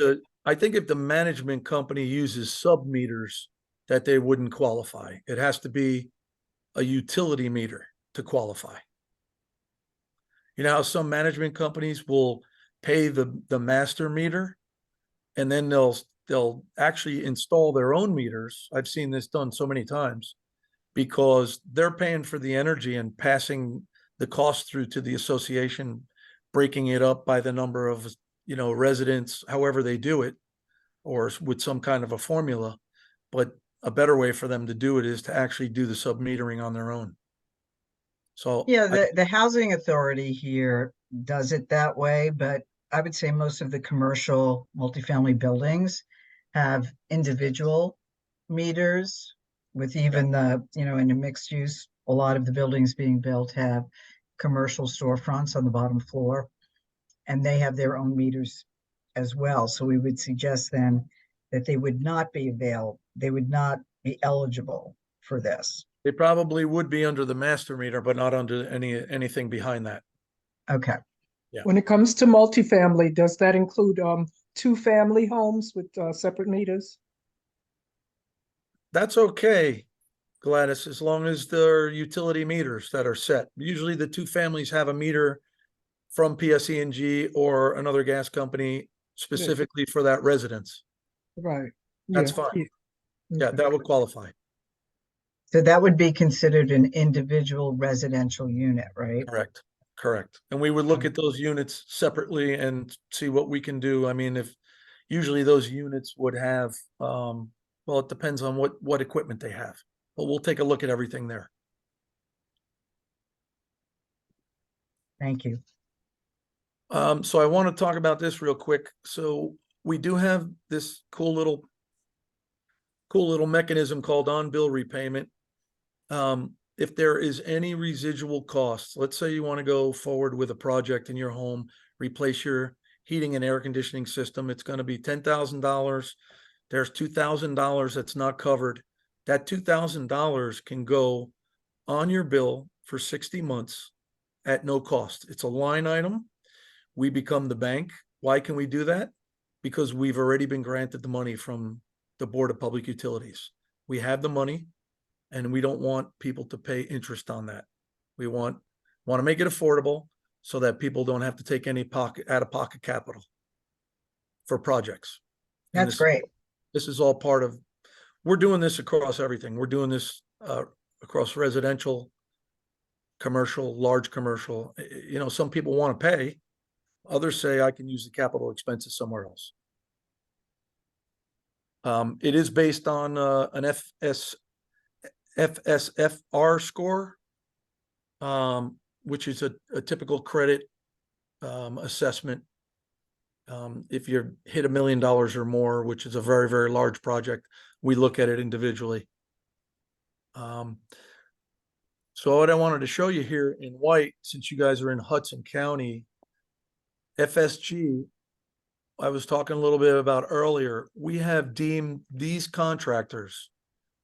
the management company uses sub meters, that they wouldn't qualify. It has to be a utility meter to qualify. You know how some management companies will pay the master meter, and then they'll actually install their own meters. I've seen this done so many times because they're paying for the energy and passing the cost through to the association, breaking it up by the number of, you know, residents, however they do it, or with some kind of a formula. But a better way for them to do it is to actually do the sub metering on their own. So Yeah, the housing authority here does it that way, but I would say most of the commercial multifamily buildings have individual meters with even the, you know, in a mixed use, a lot of the buildings being built have commercial storefronts on the bottom floor, and they have their own meters as well. So we would suggest then that they would not be they would not be eligible for this. they probably would be under the master meter, but not under anything behind that. Okay. When it comes to multifamily, does that include two-family homes with separate meters? That's okay, Gladys, as long as they're utility meters that are set. Usually the two families have a meter from PSE&G or another gas company specifically for that residence. Right. That's Yeah, fine. yeah. Yeah, Okay. that would qualify. So that would be considered an individual residential unit, right? Correct. Correct. And we would look at those units separately and see what we can do. I mean, if usually those units would have, well, it depends on what equipment they have, but we'll take a look at everything there. Thank you. So I want to talk about this real quick. So we do have this cool little mechanism called on-bill repayment. If there is any residual costs, let's say you want to go forward with a project in your home, replace your heating and air conditioning system, it's going to be $10,000. There's $2,000 that's not covered. That $2,000 can go on your bill for 60 months at no cost. It's a line item. We become the bank. Why can we do that? Because we've already been granted the money from the Board of Public Utilities. We have the money, and we don't want people to pay interest on that. We want to make it affordable so that people don't have to take any out-of-pocket capital for projects. And That's great. This is all part of, we're doing this across everything. We're doing this across residential, commercial, large commercial. You know, some people want to pay. Others say I can use the capital expenses somewhere else. It is based on an FSFR score, which is a typical credit assessment. If you hit $1 million or more, which is a very, very large project, we look at it individually. So what I wanted to show you here in white, since you guys are in Hudson County, FSG, I was talking a little bit about earlier, we have deemed these contractors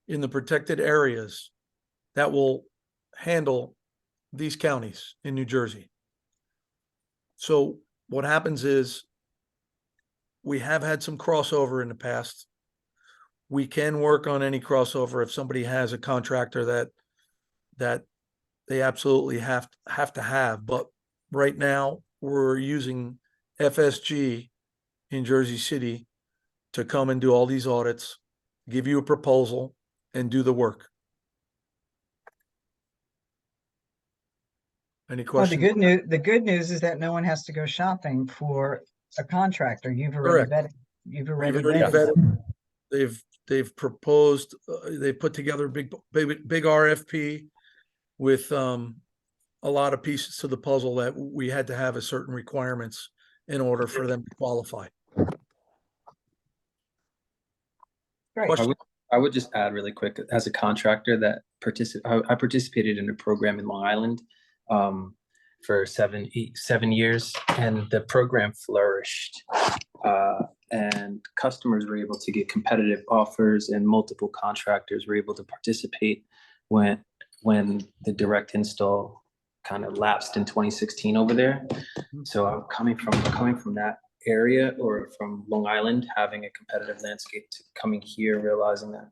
in the protected areas that will handle these counties in New Jersey. So what happens is we have had some crossover in the past. We can work on any crossover if somebody has a contractor that they absolutely have to have. But right now we're using FSG in Jersey City to come and do all these audits, give you a proposal, and do the work. Any Well, questions? the good news is that no one has to go shopping for a contractor. You've already Correct. vetted. You've already We've already vetted them. vetted. They've proposed. They put together a big RFP with a lot of pieces to the puzzle that we had to have a certain requirements in order for them to qualify. Great. Question? I would just add really quick, as a contractor, that I participated in a program in Long Island for 7 years, and the program flourished. And customers were able to get competitive offers, and multiple contractors were able to participate when the direct install kind of lapsed in 2016 over there. So I'm coming from that area, or from Long Island, having a competitive landscape, to coming here, realizing that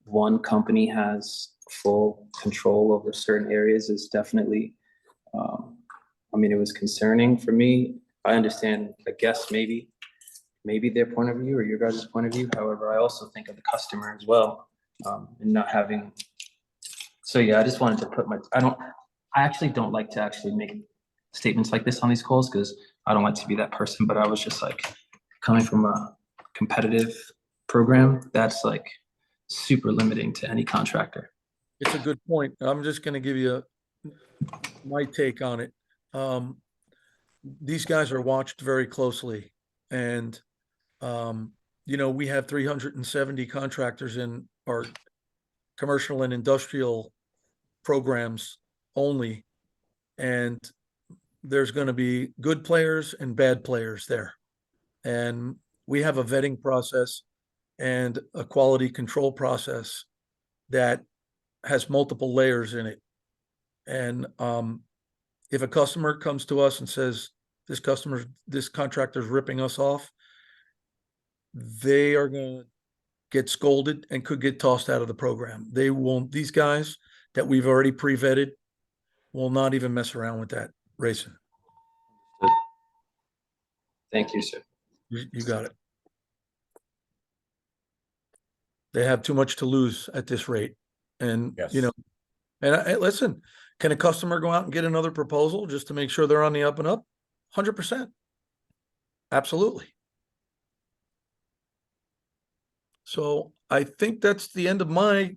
one company has full control over certain areas is definitely, I mean, it was concerning for me. I understand, I guess, maybe their point of view or your guys' point of view. However, I also think of the customer as well, and not having. So yeah, I just wanted to put I actually don't like to actually make statements like this on these calls, because I don't like to be that person, but I was just like, coming from a competitive program, that's like super limiting to any contractor. It's a good point. I'm just gonna give you my take on it. These guys are watched very closely, and we have 370 contractors in our commercial and industrial programs only, and there's going to be good players and bad players there. And we have a vetting process and a quality control process that has multiple layers in it. And if a customer comes to us and says, this contractor's ripping us off, they are going to get scolded and could get tossed out of the program. These guys that we've already pre-vetted will not even mess around with that racing. Thank you, sir. You got it. They have too much to lose at this rate. And, Yes. Listen, can a customer go out and get another proposal just to make sure they're on the up and up? 100%. Absolutely. So I think that's the end of my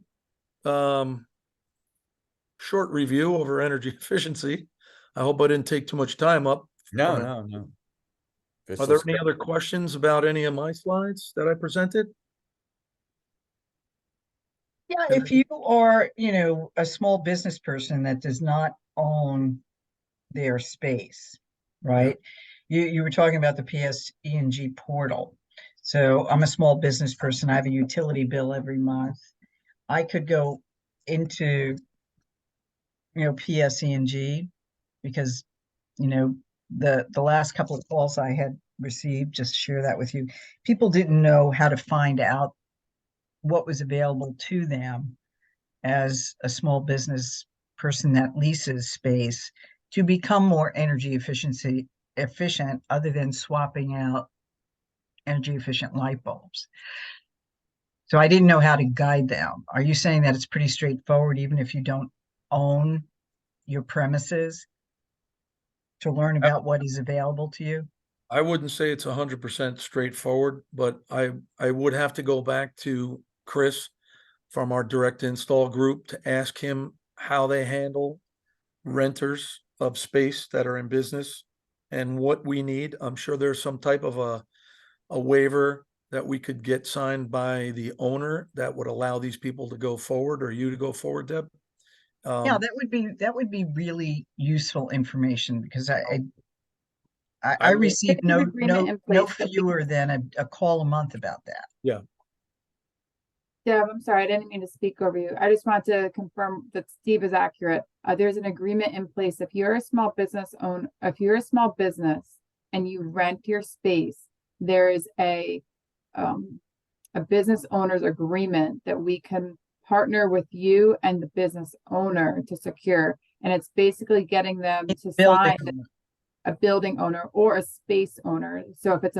short review over energy efficiency. I hope I didn't take too much time up. No. Are there any other questions about any of my slides that I presented? Yeah, if you are, a small business person that does not own their space, right? You were talking about the PSE&G portal. So I'm a small business person. I have a utility bill every month. I could go into, PSE&G, because, the last couple of calls I had received, just to share that with you, people didn't know how to find out what was available to them as a small business person that leases space to become more energy efficient, other than swapping out energy efficient light bulbs. So I didn't know how to guide them. Are you saying that it's pretty straightforward, even if you don't own your premises, to learn about what is available to you? I wouldn't say it's 100% straightforward, but I would have to go back to Chris from our direct install group to ask him how they handle renters of space that are in business and what we need. I'm sure there's some type of a waiver that we could get signed by the owner that would allow these people to go forward, or you to go forward, Deb. Yeah, that would be really useful information, because I receive Get an agreement in no place that we fewer than a call a month about that. Yeah. Deb, I'm sorry, I didn't mean to speak over you. I just want to confirm that Steve is accurate. There's an agreement in place. If you're a small business and you rent your space, there is a business owner's agreement that we can partner with you and the business owner to secure. And it's basically getting them to sign a building owner or a space owner. So if it's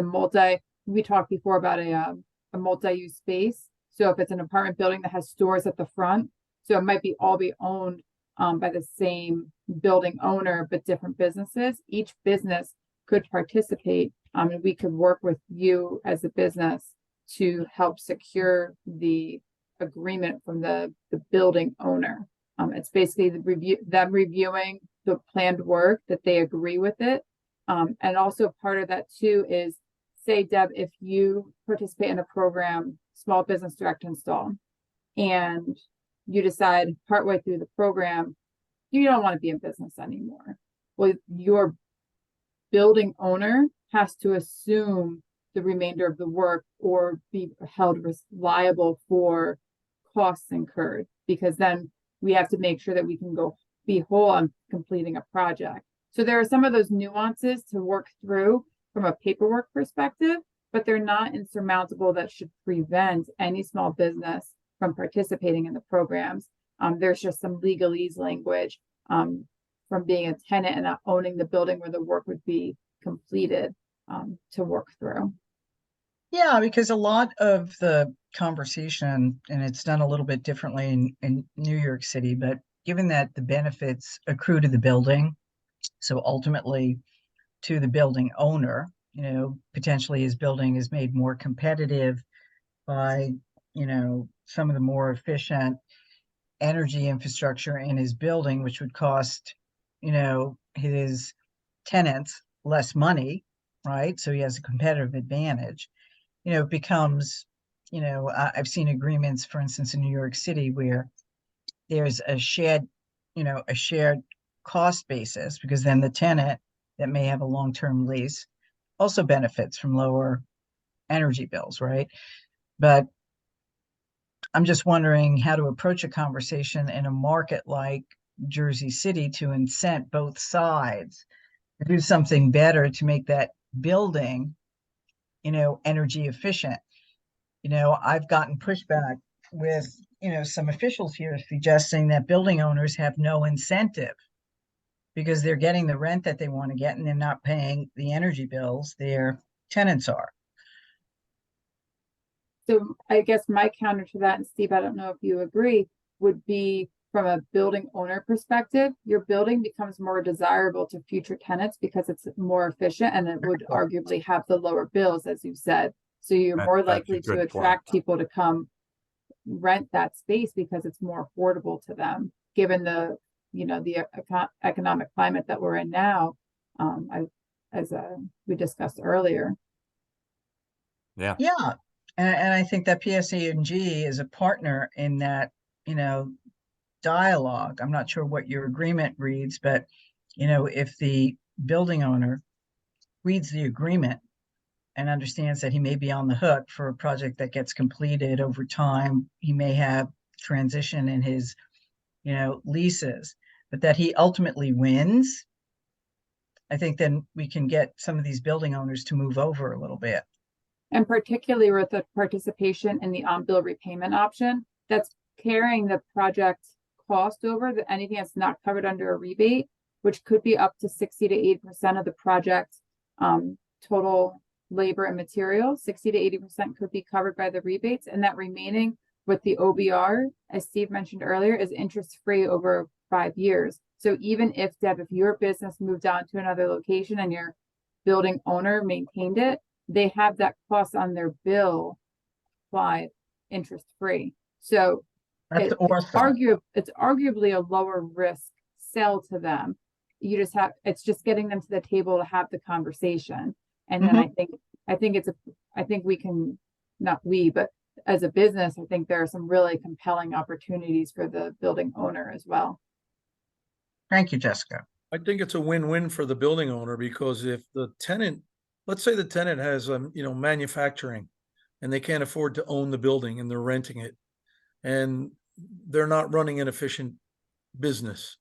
we talked before about a multi-use space. So if it's an apartment building that has stores at the front, so it might all be owned by the same building owner, but different businesses. Each business could participate, and we could work with you as a business to help secure the agreement from the building owner. It's basically them reviewing the planned work, that they agree with it. And also part of that too is, say, Deb, if you participate in a program, small business direct install, and you decide partway through the program, you don't want to be in business anymore. Well, your building owner has to assume the remainder of the work or be held liable for costs incurred, because then we have to make sure that we can go be whole on completing a project. So there are some of those nuances to work through from a paperwork perspective, but they're not insurmountable that should prevent any small business from participating in the programs. There's just some legalese language from being a tenant and not owning the building where the work would be completed to work through. Yeah, because a lot of the conversation, and it's done a little bit differently in New York City, but given that the benefits accrue to the building, so ultimately to the building owner, you know, potentially his building is made more competitive by, you know, some of the more efficient energy infrastructure in his building, which would cost, you know, his tenants less money, right? So he has a competitive advantage. You know, it becomes, you know, I've seen agreements, for instance, in New York City where there's a shared, you know, a shared cost basis, because then the tenant that may have a long-term lease also benefits from lower energy bills, right? But I'm just wondering how to approach a conversation in a market like Jersey City to incent both sides to do something better to make that building, you know, energy efficient. You know, I've gotten pushback with, you know, some officials here suggesting that building owners have no incentive because they're getting the rent that they want to get and they're not paying the energy bills their tenants are. So I guess my counter to that, and Steve, I don't know if you agree, would be from a building owner perspective, your building becomes more desirable to future tenants because it's more efficient and it would arguably have the lower bills, as you said. So you're more likely to attract people to come rent that space because it's more affordable to them, given the, you know, the economic climate that we're in now, as we discussed earlier. Yeah. Yeah. And I think that PSE&G is a partner in that, you know, dialogue. I'm not sure what your agreement reads, but, you know, if the building owner reads the agreement and understands that he may be on the hook for a project that gets completed over time, he may have transition in his, you know, leases, but that he ultimately wins, I think then we can get some of these building owners to move over a little bit. And particularly with the participation in the on-bill repayment option, that's carrying the project cost over, that anything that's not covered under a rebate, which could be up to 60 to 80% of the project total labor and materials. 60 to 80% could be covered by the rebates, and that remaining with the OBR, as Steve mentioned earlier, is interest-free over 5 years. So even if, Deb, if your business moved on to another location and your building owner maintained it, they have that cost on their bill applied interest-free. So That's awesome. it's arguably a lower risk sell to them. You just have, it's just getting them to the table to have the conversation. And then I think we can, not we, but as a business, I think there are some really compelling opportunities for the building owner as well. Thank you, Jessica. I think it's a win-win for the building owner, because if the tenant, let's say the tenant has, you know, manufacturing and they can't afford to own the building and they're renting it and they're not running an efficient business.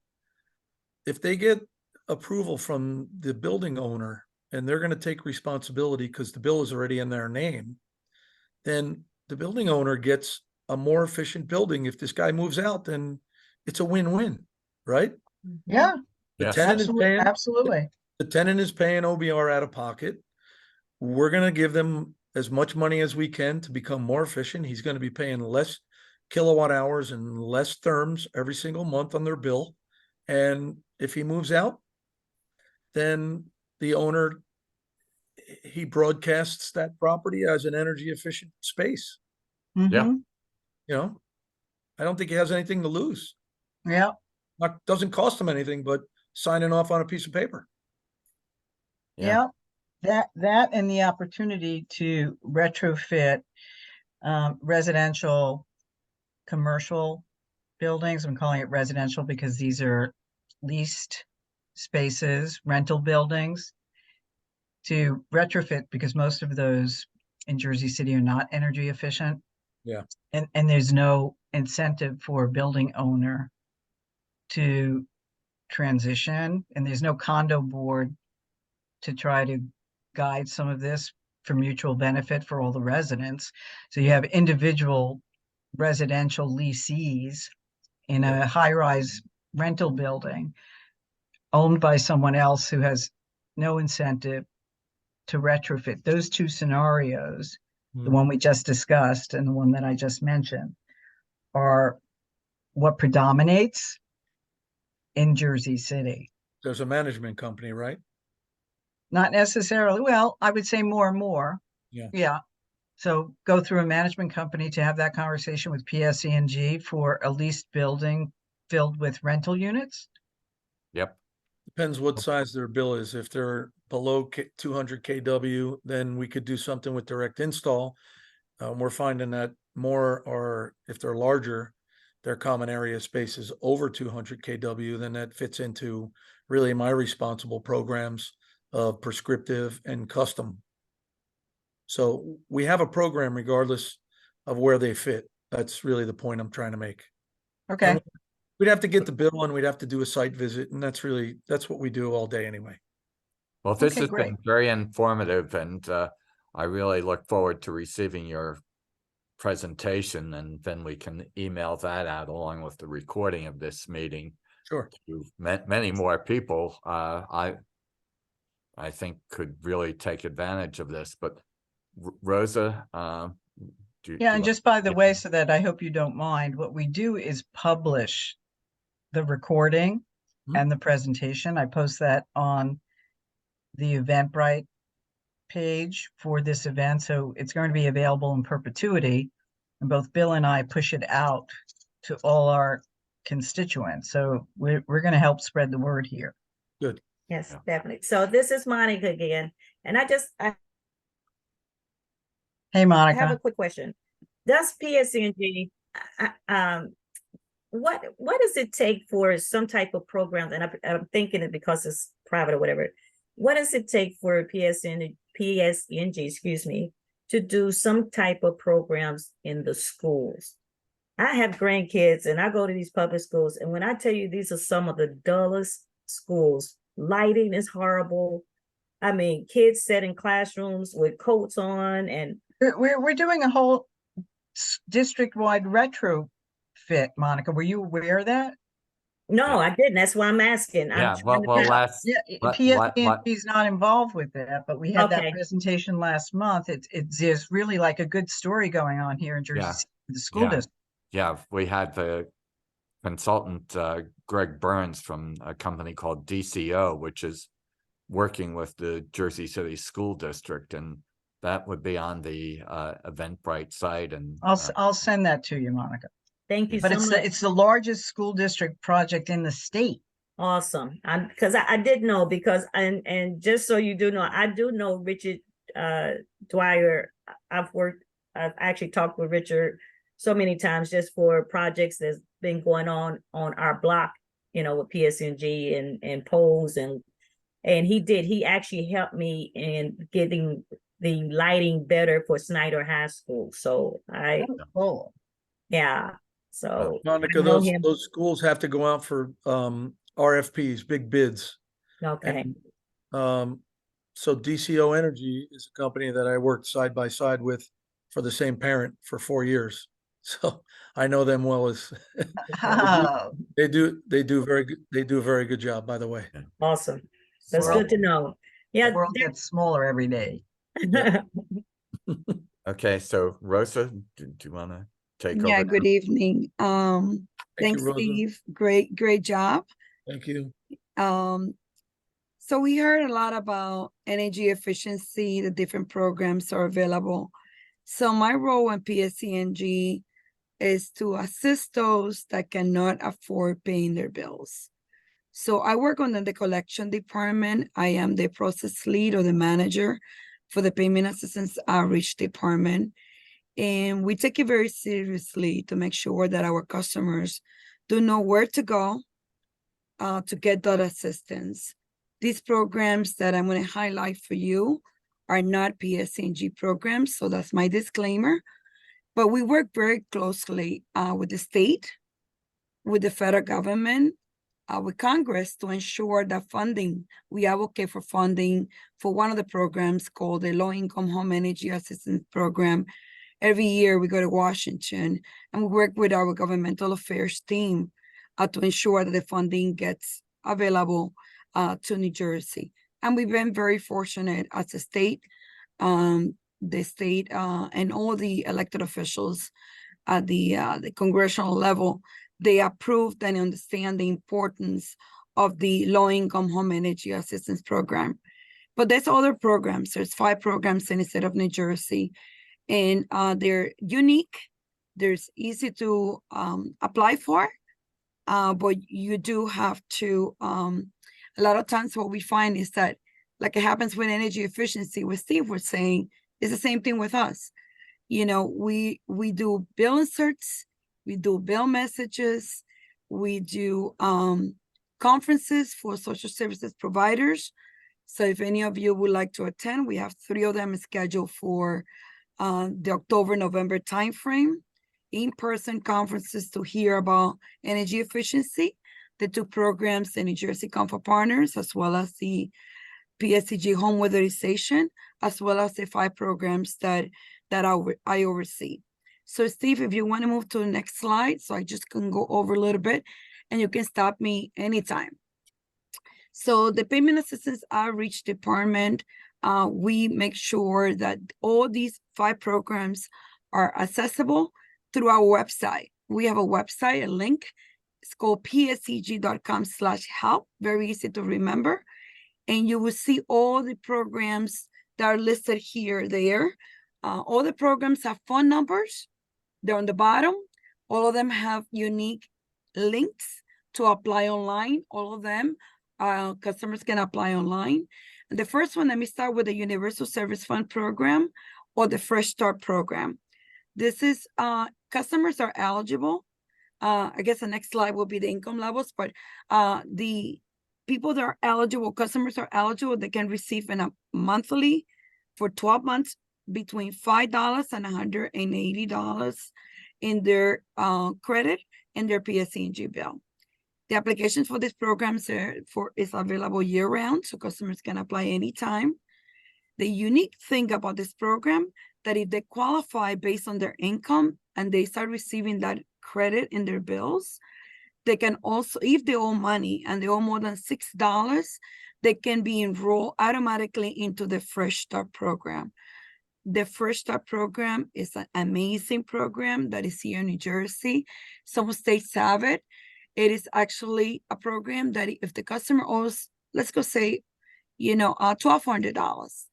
If they get approval from the building owner and they're going to take responsibility because the bill is already in their name, then the building owner gets a more efficient building. If this guy moves out, then it's a win-win, right? Yeah, The tenant is paying, absolutely. the tenant is paying OBR out of pocket. We're going to give them as much money as we can to become more efficient. He's going to be paying less kilowatt hours and less therms every single month on their bill. And if he moves out, then the owner, he broadcasts that property as an energy efficient space. Yeah. You know, I don't think he has anything to lose. Yeah. Doesn't cost him anything but signing off on a piece of paper. Yeah. That and the opportunity to retrofit residential, commercial buildings. I'm calling it residential because these are leased spaces, rental buildings, to retrofit, because most of those in Jersey City are not energy efficient. Yeah. And there's no incentive for a building owner to transition, and there's no condo board to try to guide some of this for mutual benefit for all the residents. So you have individual residential leasees in a high-rise rental building owned by someone else who has no incentive to retrofit. Those two scenarios, the one we just discussed and the one that I just mentioned, are what predominates in Jersey City. There's a management company, right? Not necessarily, well, I would say more and more. Yeah. Yeah. So go through a management company to have that conversation with PSE&G for a leased building filled with rental units. Yep. Depends what size their bill is. If they're below 200 kW, then we could do something with direct install. We're finding that more, or if they're larger, their common area space is over 200 kW, then that fits into really my responsible programs of prescriptive and custom. So we have a program regardless of where they fit. That's really the point I'm trying to make. Okay. And we'd have to get the bill and we'd have to do a site visit, and that's what we do all day anyway. Well, this Okay, has great. been very informative, and I really look forward to receiving your presentation, and then we can email that out along with the recording of this meeting Sure. to many more people. I think could really take advantage of this. But Rosa, Yeah, and just by the yeah. way, so that I hope you don't mind, what we do is publish the recording and the presentation. I post that on the Eventbrite page for this event, so it's going to be available in perpetuity. And both Bill and I push it out to all our constituents. So we're going to help spread the word here. Good. Yes, Yeah. definitely. So this is Monica again, and I Hey, have a Monica. quick question. Does PSE&G, what does it take for some type of programs? And I'm thinking it because it's private or whatever. What does it take for PSE&G, excuse me, to do some type of programs in the schools? I have grandkids and I go to these public schools, and when I tell you these are some of the dullest schools, lighting is horrible. I mean, kids sat in classrooms with coats on, and We're doing a whole district-wide retrofit, Monica. Were you aware of that? no, I didn't. That's why I'm asking. Yeah, I'm trying to well, find- last Yeah, let- PSE&G is not involved with that, but we had that Okay. presentation last month. There's really like a good story going on here in Jersey Yeah. City, the school Yeah. district. Yeah, we had the consultant Greg Burns from a company called DCO, which is working with the Jersey City School District, and that would be on the Eventbrite site. And I'll send that to you, Monica. Thank you But so much. it's the largest school district project in the state. Awesome. Because I did know, because and just so you do know, I do know Richard Dwyer. I've actually talked with Richard so many times just for projects that's been going on our block, with PSE&G and poles, and he actually helped me in getting the lighting better for Snyder High School. So Cool. yeah. So Monica, I know those him. schools have to go out for RFPs, big bids. Okay. And, so DCO Energy is a company that I worked side by side with for the same parent for 4 years. So I know them well. As Oh, they do very good. They do a very good job, by the way. Awesome. That's World- good to know. Yeah. the world gets smaller every day. okay, so Rosa, do you want to take Yeah, over? good evening. Thank Thanks, you, Rosa. Steve. Great job. Thank you. So we heard a lot about energy efficiency, the different programs are available. So my role in PSE&G is to assist those that cannot afford paying their bills. So I work under the collection department. I am the process lead or the manager for the payment assistance outreach department. And we take it very seriously to make sure that our customers do know where to go to get that assistance. These programs that I'm going to highlight for you are not PSE&G programs, so that's my disclaimer. But we work very closely with the state, with the federal government, with Congress to ensure that funding, we advocate for funding for one of the programs called the Low Income Home Energy Assistance Program. Every year we go to Washington and we work with our governmental affairs team to ensure that the funding gets available to New Jersey. And we've been very fortunate as a state, and all the elected officials at the congressional level, they approved and understand the importance of the low-income home energy assistance program. But there's other programs. There's 5 programs in the state of New Jersey, and they're unique. There's easy to apply for, but you do have to, a lot of times what we find is that, like it happens with energy efficiency, what Steve was saying, is the same thing with us. You know, we do bill inserts, we do bill messages, we do conferences for social services providers. So if any of you would like to attend, we have 3 of them scheduled for the October-November timeframe, in-person conferences to hear about energy efficiency, the 2 programs, the New Jersey Comfort Partners, as well as the PSE&G home weatherization, as well as the 5 programs that I oversee. So Steve, if you want to move to the next slide, so I just can go over a little bit and you can stop me anytime. So the Payment Assistance Outreach Department, we make sure that all these 5 programs are accessible through our website. We have a website, a link. It's called pseg.com/help, very easy to remember. And you will see all the programs that are listed here, there. All the programs have phone numbers. They're on the bottom. All of them have unique links to apply online. All of them, customers can apply online. And the first one, let me start with the Universal Service Fund program or the Fresh Start program. This is, customers are eligible. I guess the next slide will be the income levels, but the people that are eligible, customers are eligible, they can receive in a monthly for 12 months between $5 and $180 in their credit and their PSE&G bill. The applications for this program is available year-round, so customers can apply anytime. The unique thing about this program, that if they qualify based on their income and they start receiving that credit in their bills, they can also, if they owe money and they owe more than $6, they can be enrolled automatically into the Fresh Start program. The Fresh Start program is an amazing program that is here in New Jersey. Some states have it. It is actually a program that if the customer owes, let's go say, $1,200,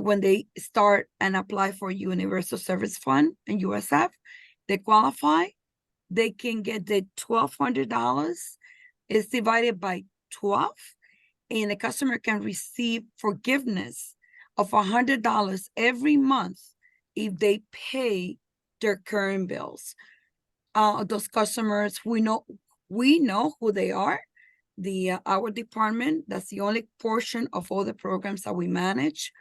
when they start and apply for Universal Service Fund and USF, they qualify, they can get the $1,200 is divided by 12, and the customer can receive forgiveness of $100 every month if they pay their current bills. Those customers, we know who they are. Our department, that's the only portion of all the programs that we manage.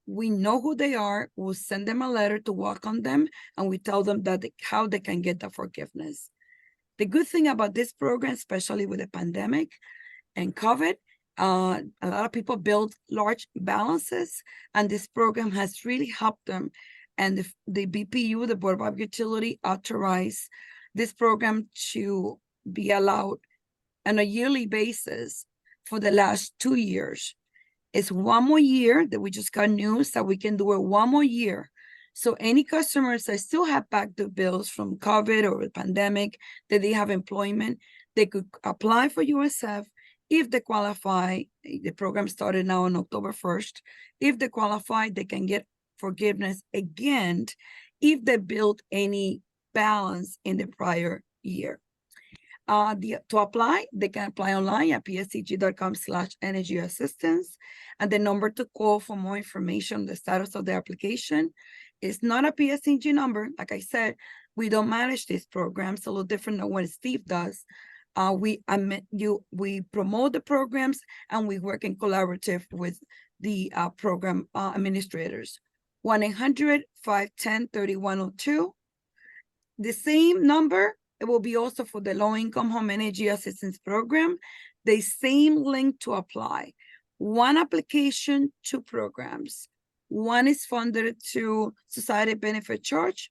We know who they are. We'll send them a letter to welcome them, and we tell them that how they can get the forgiveness. The good thing about this program, especially with the pandemic and COVID, a lot of people build large balances, and this program has really helped them. And the BPU, the Board of Public Utility, authorized this program to be allowed on a yearly basis for the last 2 years. It's 1 more year that we just got news that we can do it 1 more year. So any customers that still have back the bills from COVID or the pandemic, that they have employment, they could apply for USF. If they qualify, the program started now on October 1st. If they qualify, they can get forgiveness again if they built any balance in the prior year. To apply, they can apply online at pseg.com/energy assistance. And the number to call for more information on the status of the application is not a PSE&G number. Like I said, we don't manage these programs, a little different than what Steve does. We promote the programs and we work in collaborative with the program administrators. 1-800-510-3102. The same number, it will be also for the low-income home energy assistance program. The same link to apply. One application, two programs. One is funded to Society Benefit Charge.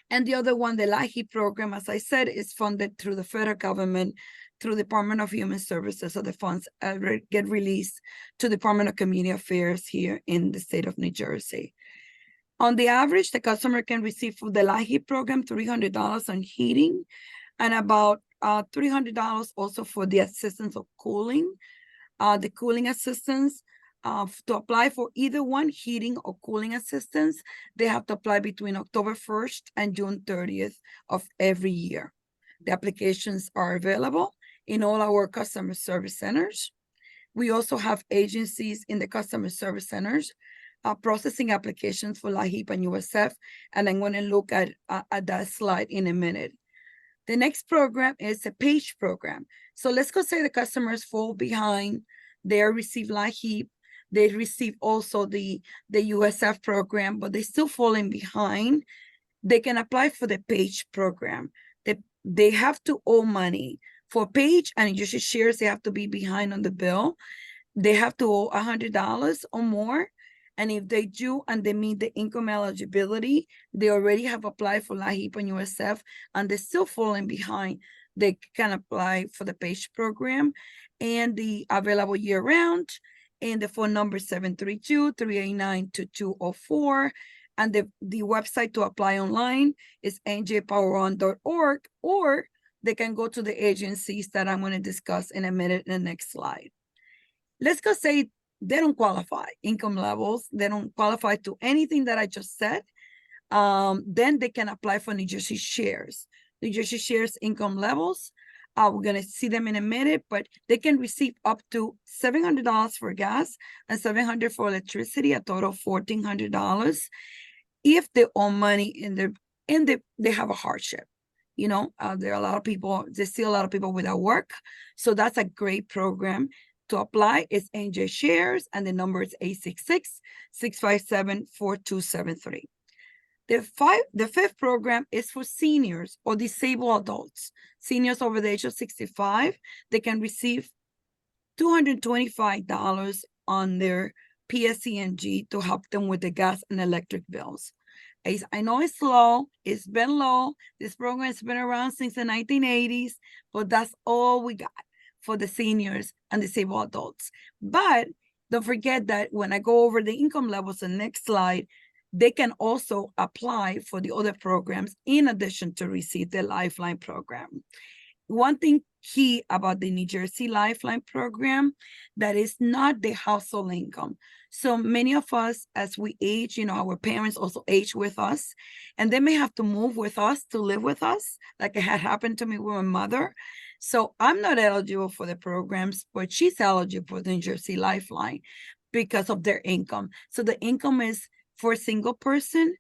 And the other one, the LIHEAP program, as I said, is funded through the federal government, through the Department of Human Services. So the funds get released to the Department of Community Affairs here in the state of New Jersey. On the average, the customer can receive for the LIHEAP program $300 on heating and about $300 also for the assistance of cooling. The cooling assistance, to apply for either one, heating or cooling assistance, they have to apply between October 1st and June 30th of every year. The applications are available in all our customer service centers. We also have agencies in the customer service centers processing applications for LIHEAP and USF, and I'm going to look at that slide in a minute. The next program is a PAGE program. So let's go say the customers fall behind. They receive LIHEAP. They receive also the USF program, but they're still falling behind. They can apply for the PAGE program. They have to owe money. For PAGE and usually shares, they have to be behind on the bill. They have to owe $100 or more. And if they do and they meet the income eligibility, they already have applied for LIHEAP and USF and they're still falling behind, they can apply for the PAGE program and the available year-round. And the phone number is 732-389-2204. And the website to apply online is njpoweron.org, or they can go to the agencies that I'm going to discuss in a minute in the next slide. Let's go say they don't qualify, income levels, they don't qualify to anything that I just said. Then they can apply for New Jersey shares. New Jersey shares income levels. We're going to see them in a minute, but they can receive up to $700 for gas and $700 for electricity, a total of $1,400 if they owe money and they have a hardship. You know, there are a lot of people, there's still a lot of people without work. So that's a great program. To apply is NJ Shares, and the number is 866-657-4273. The fifth program is for seniors or disabled adults. Seniors over the age of 65, they can receive $225 on their PSE&G to help them with the gas and electric bills. I know it's low, it's been low. This program has been around since the 1980s, but that's all we got for the seniors and disabled adults. But don't forget that when I go over the income levels in the next slide, they can also apply for the other programs in addition to receive the Lifeline program. One thing key about the New Jersey Lifeline program, that is not the household income. So many of us, as we age, you know, our parents also age with us, and they may have to move with us to live with us, like it had happened to me with my mother. So I'm not eligible for the programs, but she's eligible for the New Jersey Lifeline because of their income. So the income is for a single person.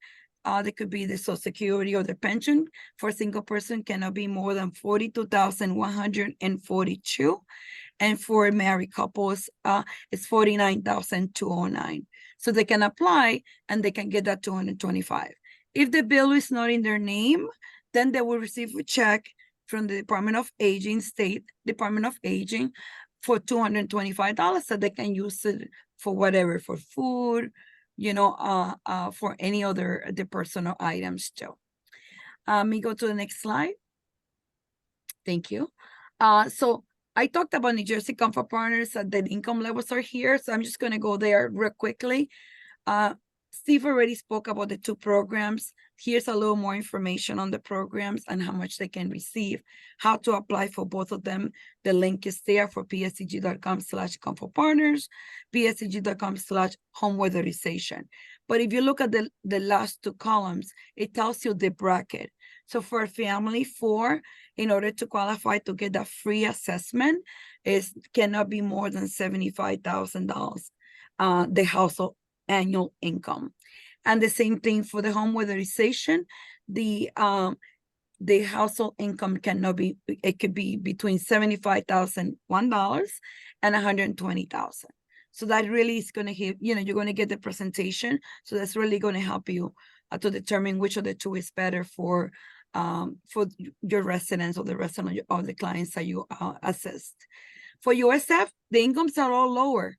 They could be the Social Security or the pension. For a single person cannot be more than $42,142. And for married couples, it's $49,209. So they can apply and they can get that $225. If the bill is not in their name, then they will receive a check from the Department of Aging, State Department of Aging, for $225, so they can use it for whatever, for food, you know, for any other the personal items too. Let me go to the next slide. Thank you. So I talked about New Jersey Comfort Partners, that the income levels are here. So I'm just going to go there real quickly. Steve already spoke about the two programs. Here's a little more information on the programs and how much they can receive, how to apply for both of them. The link is there for pseg.com/comfort partners, pseg.com/home weatherization. But if you look at the last two columns, it tells you the bracket. So for a family 4, in order to qualify to get that free assessment, cannot be more than $75,000, the household annual income. And the same thing for the home weatherization, the household income cannot be, it could be between $75,001 and $120,000. So that really is going to hit, you're going to get the presentation. So that's really going to help you to determine which of the two is better for your residents or the resident of the clients that you assist. For USF, the incomes are all lower.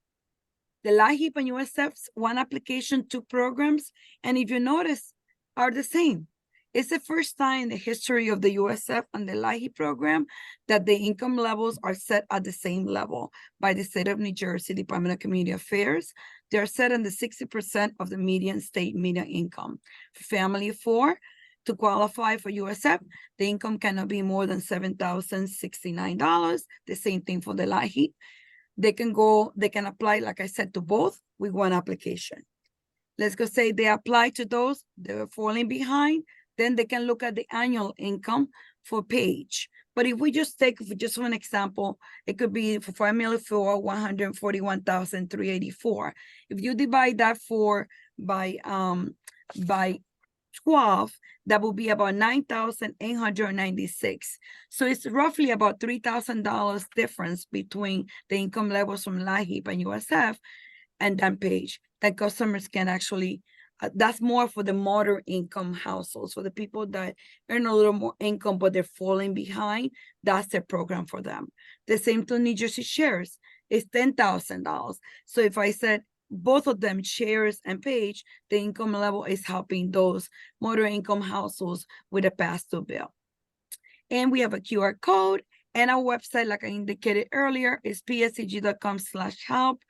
The LIHEAP and USF's one application, 2 programs, and if you notice, are the same. It's the first time in the history of the USF and the LIHEAP program that the income levels are set at the same level by the state of New Jersey Department of Community Affairs. They're set in the 60% of the median state median income. For family 4, to qualify for USF, the income cannot be more than $7,069. The same thing for the LIHEAP. They can apply, like I said, to both with one application. Let's go say they apply to those, they're falling behind, then they can look at the annual income for Page. But if we just take, for just one example, it could be for family 4, $141,384. If you divide that by 12, that will be about $9,896. So it's roughly about $3,000 difference between the income levels from LIHEAP and USF and then Page that customers can actually, that's more for the moderate income households. For the people that earn a little more income, but they're falling behind, that's their program for them. The same to New Jersey Shares is $10,000. So if I said, both of them, Shares and Page, the income level is helping those moderate income households with a pass-through bill. And we have a QR code, and our website, like I indicated earlier, is pseg.com/help.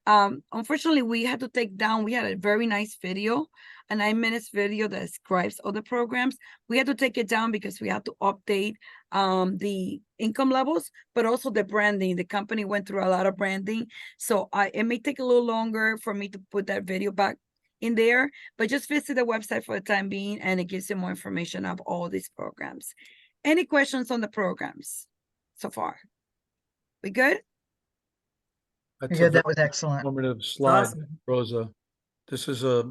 Unfortunately, we had to take down, we had a very nice video, a 9-minute video that describes all the programs. We had to take it down because we had to update the income levels, but also the branding. The company went through a lot of branding. So it may take a little longer for me to put that video back in there, but just visit the website for the time being, and it gives you more information of all these programs. Any questions on the programs so far? We good? That's Yeah, a that very was excellent. informative slide, Awesome. Rosa. This is a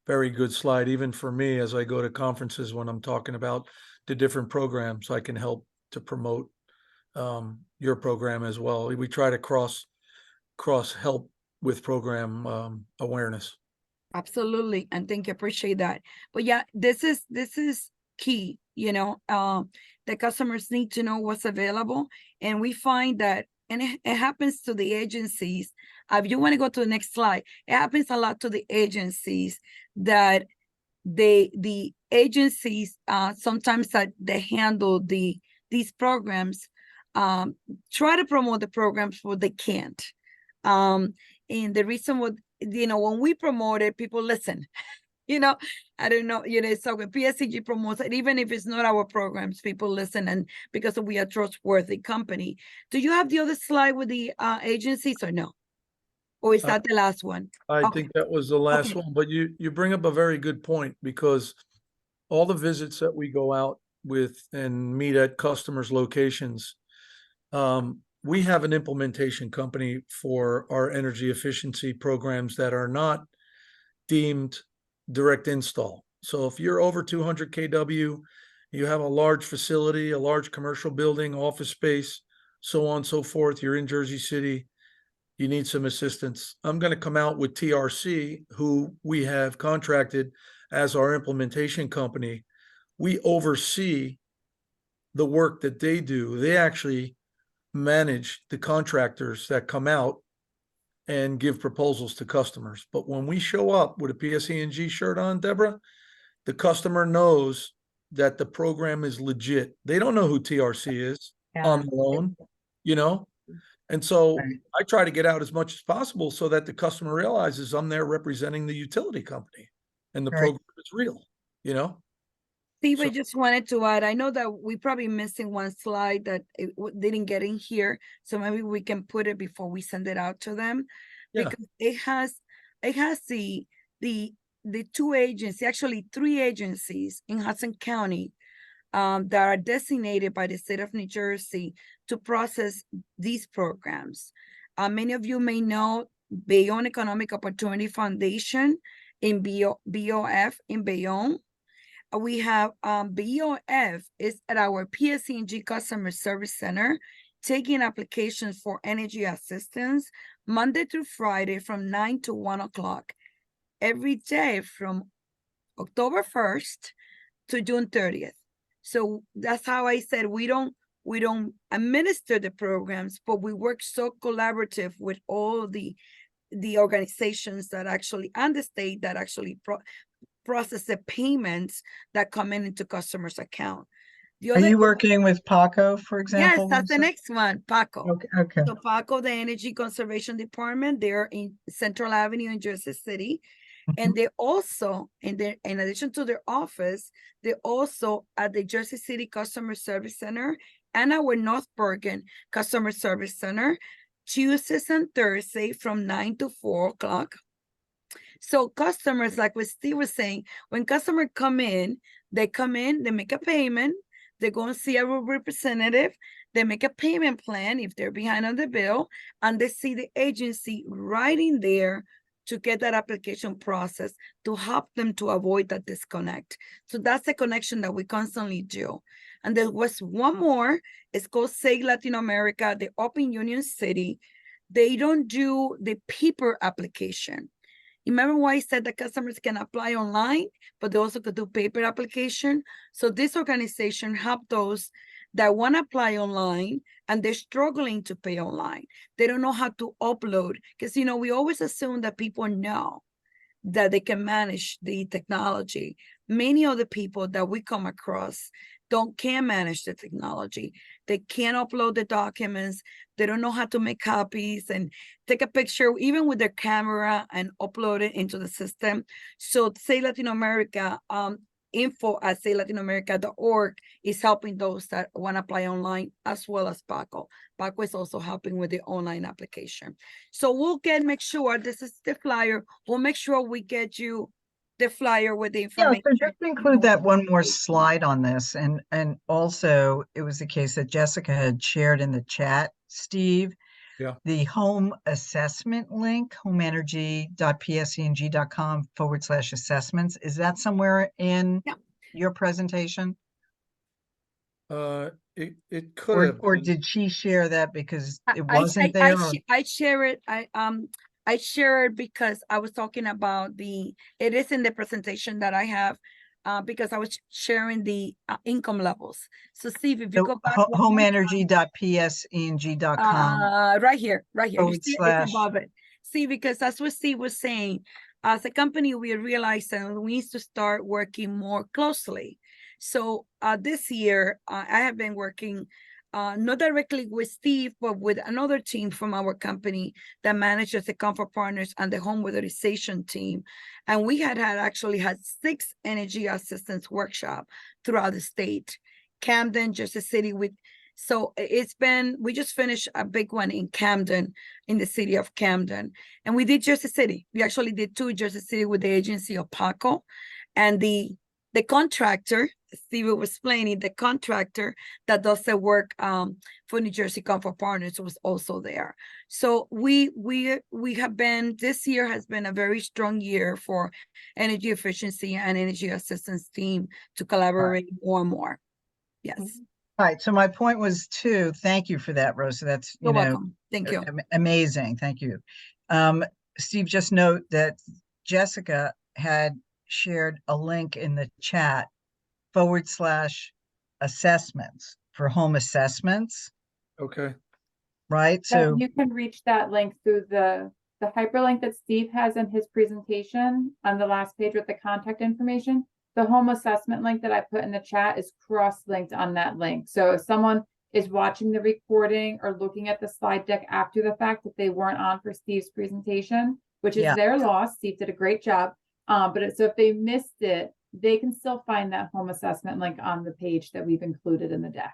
very good slide, even for me, as I go to conferences when I'm talking about the different programs. I can help to promote your program as well. We try to cross help with program awareness. Absolutely, and thank you, appreciate that. But yeah, this is key. The customers need to know what's available, and we find that, and it happens to the agencies. If you want to go to the next slide, it happens a lot to the agencies that the agencies sometimes that they handle these programs try to promote the programs, but they can't. And the reason when we promote it, people listen. I don't know, so when PSEG promotes it, even if it's not our programs, people listen, and because we are a trustworthy company. Do you have the other slide with the agencies or no? Or is that the last one? I Okay. think that was the last Okay. one, but you bring up a very good point, because all the visits that we go out with and meet at customers' locations, we have an implementation company for our energy efficiency programs that are not deemed direct install. So if you're over 200 kW, you have a large facility, a large commercial building, office space, so on and so forth, you're in Jersey City, you need some assistance, I'm going to come out with TRC, who we have contracted as our implementation company. We oversee the work that they do. They actually manage the contractors that come out and give proposals to customers. But when we show up with a PSE&G shirt on, Deborah, the customer knows that the program is legit. They don't know who TRC is on their own, And so Right. I try to get out as much as possible so that the customer realizes I'm there representing the utility company. and the Right. program is real, you know? Steve, I So- just wanted to add, I know that we probably missing one slide that it didn't get in here, so maybe we can put it before we send it out to them. Yeah. Because it has the two agencies, actually 3 agencies in Hudson County that are designated by the state of New Jersey to process these programs. Many of you may know Bayonne Economic Opportunity Foundation in BOF in Bayonne. We have BOF is at our PSE&G Customer Service Center, taking applications for energy assistance Monday through Friday from 9 to 1 o'clock every day from October 1st to June 30th. So that's how I said we don't administer the programs, but we work so collaborative with all the organizations that actually, and the state that actually process the payments that come into customers' account. The Are other, you working with Paco, for yes, example? that's the next one, Paco. Okay, okay. So Paco, the Energy Conservation Department, they're in Central Avenue in Jersey City. And they also, in addition to their office, they also at the Jersey City Customer Service Center and our North Bergen Customer Service Center, Tuesdays and Thursday from 9 to 4 o'clock. So customers, like what Steve was saying, when customers come in, they make a payment, they go and see our representative, they make a payment plan if they're behind on the bill, and they see the agency right in there to get that application process to help them to avoid that disconnect. So that's the connection that we constantly do. And there was one more, it's called Say Latin America, the Open Union City. They don't do the paper application. Remember why I said that customers can apply online, but they also could do paper application? So this organization helped those that want to apply online and they're struggling to pay online. They don't know how to upload because, you know, we always assume that people know that they can manage the technology. Many of the people that we come across can't manage the technology. They can't upload the documents. They don't know how to make copies and take a picture, even with their camera, and upload it into the system. So Say Latin America, info@saylatinamerica.org is helping those that want to apply online, as well as Paco. Paco is also helping with the online application. So we'll make sure, this is the flyer. We'll make sure we get you the flyer with the Yeah, information. so just include that one more slide on this. And also it was the case that Jessica had shared in the chat, Steve. Yeah. The home assessment link, homeenergy.pseng.com/assessments. Is that somewhere in your presentation? It could have. Or did she share that because it I wasn't there? I share it. I share it because I was talking about it is in the presentation that I have, because I was sharing the income levels. So Steve, if you go back homeenergy.pseng.com. right here. You see it's / above it. See, because that's what Steve was saying. As a company, we realized that we need to start working more closely. So this year, I have been working not directly with Steve, but with another team from our company that manages the Comfort Partners and the home weatherization team. And we actually had 6 energy assistance workshops throughout the state. Camden, Jersey City, so we just finished a big one in Camden, in the city of Camden. And we did Jersey City. We actually did 2 Jersey City with the agency of Paco. And the contractor, Steve was explaining, the contractor that does the work for New Jersey Comfort Partners was also there. So we have been, this year has been a very strong year for energy efficiency and energy assistance team to collaborate more and more. Yes. All right. So my point was thank you for that, Rosa. That's, You're welcome. Thank you. Amazing. Thank you. Steve, just note that Jessica had shared a link in the chat /assessments for home assessments. Okay. Right. So you can reach that link through the hyperlink that Steve has in his presentation on the last page with the contact information. The home assessment link that I put in the chat is cross-linked on that link. So if someone is watching the recording or looking at the slide deck after the fact, that they weren't on for Steve's presentation, which is their loss, Steve did a great job. So if they missed it, they can still find that home assessment link on the page that we've included in the deck.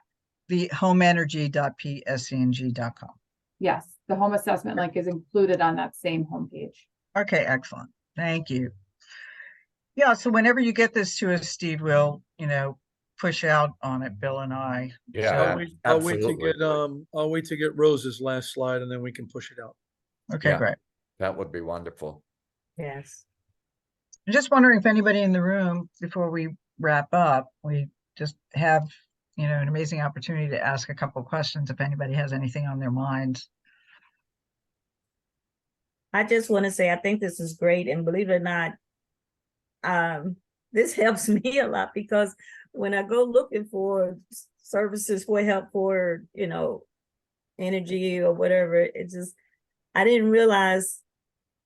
The homeenergy.pseng.com. Yes, the home assessment link is included on that same homepage. Okay, excellent. Thank you. Yeah, so whenever you get this to us, Steve, we'll, push out on it, Bill and I. Yeah, I'll wait to absolutely. get, I'll wait to get Rose's last slide and then we can push it out. Okay, Yeah. great. That would be wonderful. Yes. I'm just wondering if anybody in the room, before we wrap up, we just have, an amazing opportunity to ask a couple of questions if anybody has anything on their minds. I just want to say, I think this is great. And believe it or not, this helps me a lot because when I go looking for services for help for, energy or whatever, it's just, I didn't realize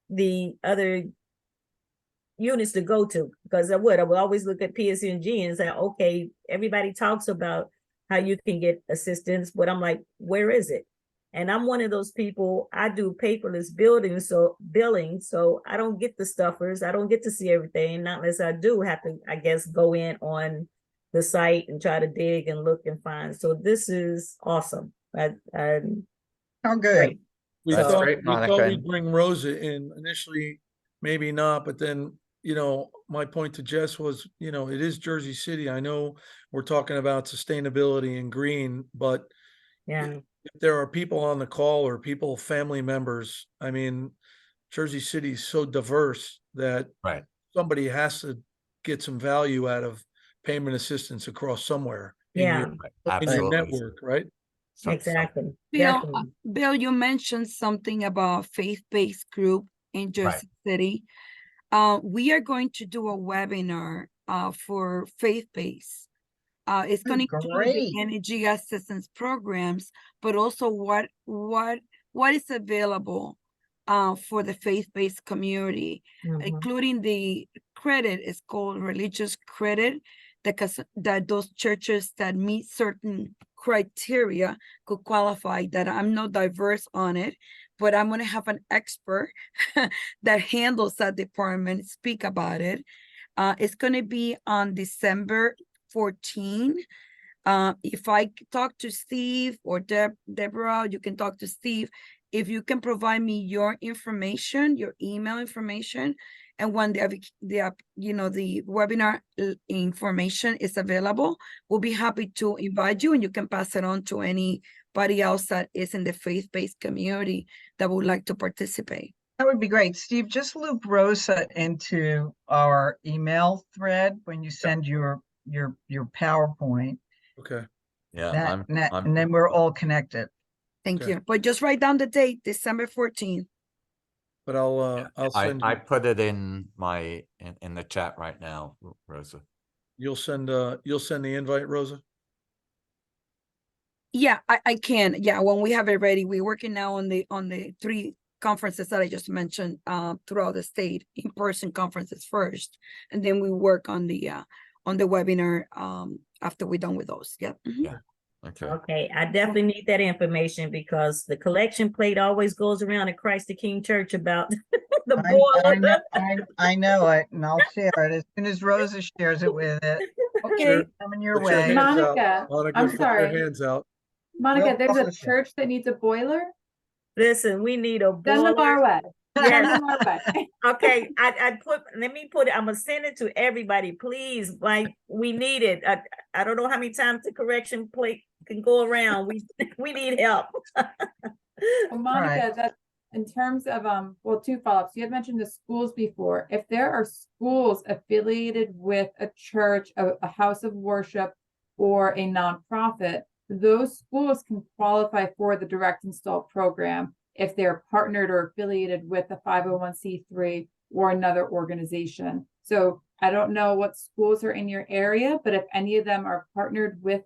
the other units to go to because I would always look at PSE&G and say, okay, everybody talks about how you can get assistance, but I'm like, where is it? And I'm one of those people, I do paperless billing, so I don't get the stuffers. I don't get to see everything, not unless I do have to, I guess, go in on the site and try to dig and look and find. So this is awesome. Oh, good. Great. We That's thought, great, we thought Monica. we'd bring Rosa in initially, maybe not, but then, my point to Jess was, it is Jersey City. I know we're talking about sustainability and green, but Yeah. if there are people on the call or family members, I mean, Jersey City is so diverse that Right. somebody has to get some value out of payment assistance across somewhere in Yeah. your Absolutely. network, right? Exactly. Bill, Definitely. Bill, you mentioned something about faith-based group in Jersey City. We are going to do a webinar for faith-based. It's going to include the Great. energy assistance programs, but also what is available for the faith-based community, including the credit. It's called religious credit, that those churches that meet certain criteria could qualify. That I'm not diverse on it, but I'm going to have an expert that handles that department speak about it. It's going to be on December 14. If I talk to Steve or Deborah, you can talk to Steve. If you can provide me your information, your email information, and when the webinar information is available, we'll be happy to invite you, and you can pass it on to anybody else that is in the faith-based community that would like to participate. That would be great. Steve, just loop Rosa into our email thread when you send your PowerPoint. Okay. Yeah. And then we're all connected. Thank Okay. you. But just write down the date, December 14th. But I'll send I you, put it in in the chat right now, Rosa. you'll send the invite, Rosa? Yeah, I can. Yeah, when we have it ready, we're working now on the 3 conferences that I just mentioned throughout the state, in-person conferences first, and then we work on the webinar after we're done with those. Yeah. Yeah. Okay. Okay, I definitely need that information because the collection plate always goes around at Christ the King Church about the boiler. I know it, and I'll share it as soon as Rosa shares it with it. Okay. Coming your Put your way. hands out. Monica, Monica, I'm put sorry. your hands out. Monica, Well, there's a listen. church that needs a boiler. Listen, we need a Send them our boiler. way. Send Yes. them our way. Okay, let me put it, I'm gonna send it to everybody, please. Like, we need it. I don't know how many times the correction plate can go around. We need help. Well, Monica, that in terms of 2 follow-ups. You had mentioned the schools before. If there are schools affiliated with a church, a house of worship, or a nonprofit, those schools can qualify for the direct install program if they're partnered or affiliated with a 501c3 or another organization. So I don't know what schools are in your area, but if any of them are partnered with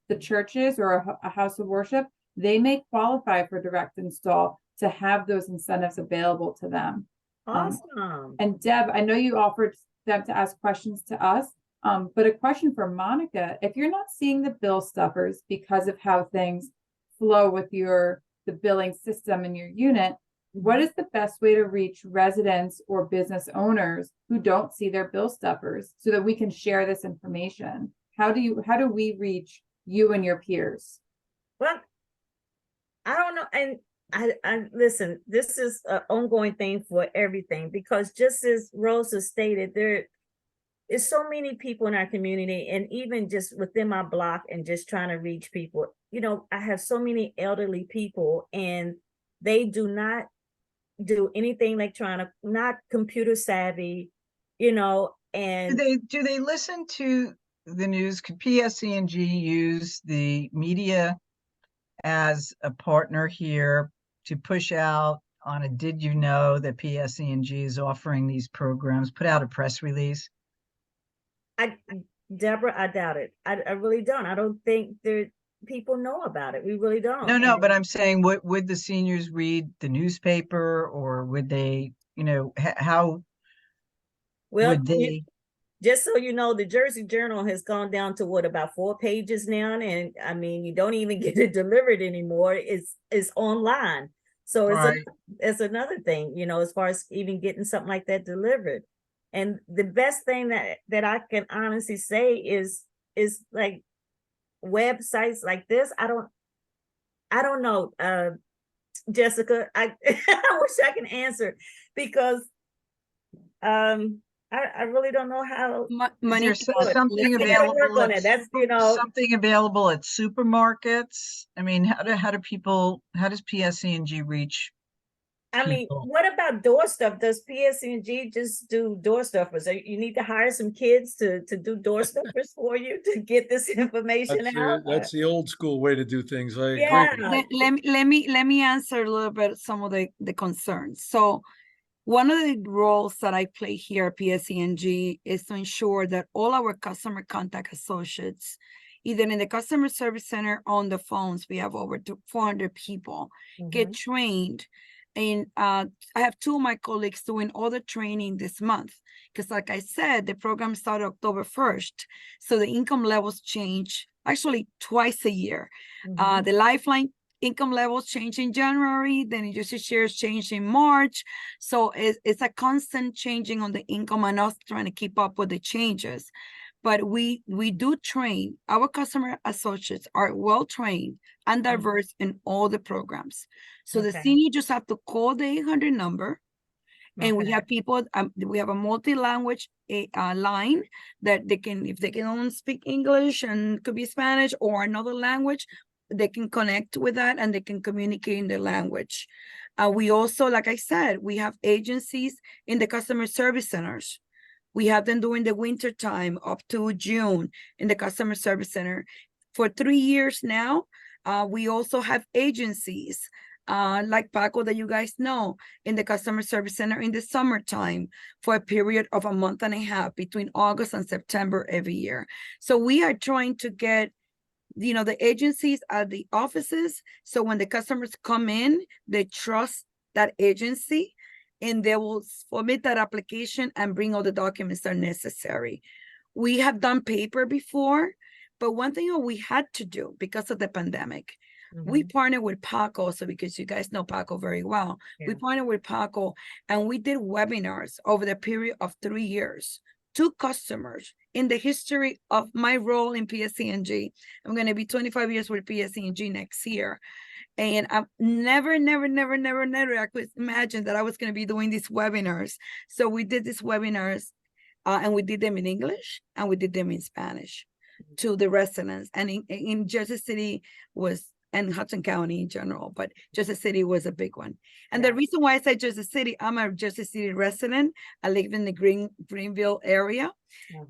the churches or a house of worship, they may qualify for direct install to have those incentives available to them. Awesome. And Deb, I know you offered them to ask questions to us, but a question for Monica: if you're not seeing the bill stuffers because of how things flow with the billing system in your unit, What is the best way to reach residents or business owners who don't see their bill stuffers so that we can share this information? How do we reach you and your peers? Well, I don't know. And I listen, this is an ongoing thing for everything, because just as Rosa stated, there is so many people in our community, and even just within my block and just trying to reach people. You know, I have so many elderly people and they do not do anything electronic, not computer savvy, you know, and Do they listen to the news? Could PSE&G use the media as a partner here to push out on a did you know that PSE&G is offering these programs, put out a press release? Deborah, I doubt it. I really don't. I don't think people know about it. We really don't. No, And but I'm saying, would the seniors read the newspaper, or would they, how well, would they? just so you know, the Jersey Journal has gone down to what, about 4 pages now, and I mean, you don't even get it delivered anymore. It's online, so Right. it's another thing, you know, as far as even getting something like that delivered. And the best thing that I can honestly say is like websites like this. I don't know, Jessica. I I wish I can answer, because I really don't know how. Is there something We gotta work available on it. That's, you know, something available at supermarkets? I mean, how does PSE&G reach I mean, people? what about door stuff? Does PSE&G just do door stuffers? You need to hire some kids to do door stuffers for you to get this information out? That's the old school way to do things. I agree. Yeah. Let me answer a little bit some of the concerns. So one of the roles that I play here at PSE&G is to ensure that all our customer contact associates, either in the customer service center or on the phones, we have over 400 people, get trained. And I have 2 of my colleagues doing all the training this month, because like I said, the program started October 1st. So the income levels change actually twice a year. The Lifeline income levels change in January, then New Jersey shares change in March. So it's a constant changing on the income and us trying to keep up with the changes. But we do train. Our customer associates are well trained and diverse in all the programs. So the senior just have to call the 800 number. And we have people, we have a multi-language line that they can, if they can only speak English and could be Spanish or another language, they can connect with that and they can communicate in their language. We also, like I said, we have agencies in the customer service centers. We have them during the winter time up to June in the customer service center. For 3 years now, we also have agencies like Paco that you guys know in the customer service center in the summertime for a period of a month and a half between August and September every year. So we are trying to get, you know, the agencies at the offices. So when the customers come in, they trust that agency and they will submit that application and bring all the documents that are necessary. We have done paper before, but one thing that we had to do because of the pandemic, we partnered with Paco, so because you guys know Paco very well. We partnered with Paco and we did webinars over the period of 3 years to customers in the history of my role in PSE&G. I'm going to be 25 years with PSE&G next year. And I've never, I could imagine that I was going to be doing these webinars. So we did these webinars and we did them in English and we did them in Spanish to the residents. And in Jersey City was, and Hudson County in general, but Jersey City was a big one. And the reason why I say Jersey City, I'm a Jersey City resident. I live in the Greenville area.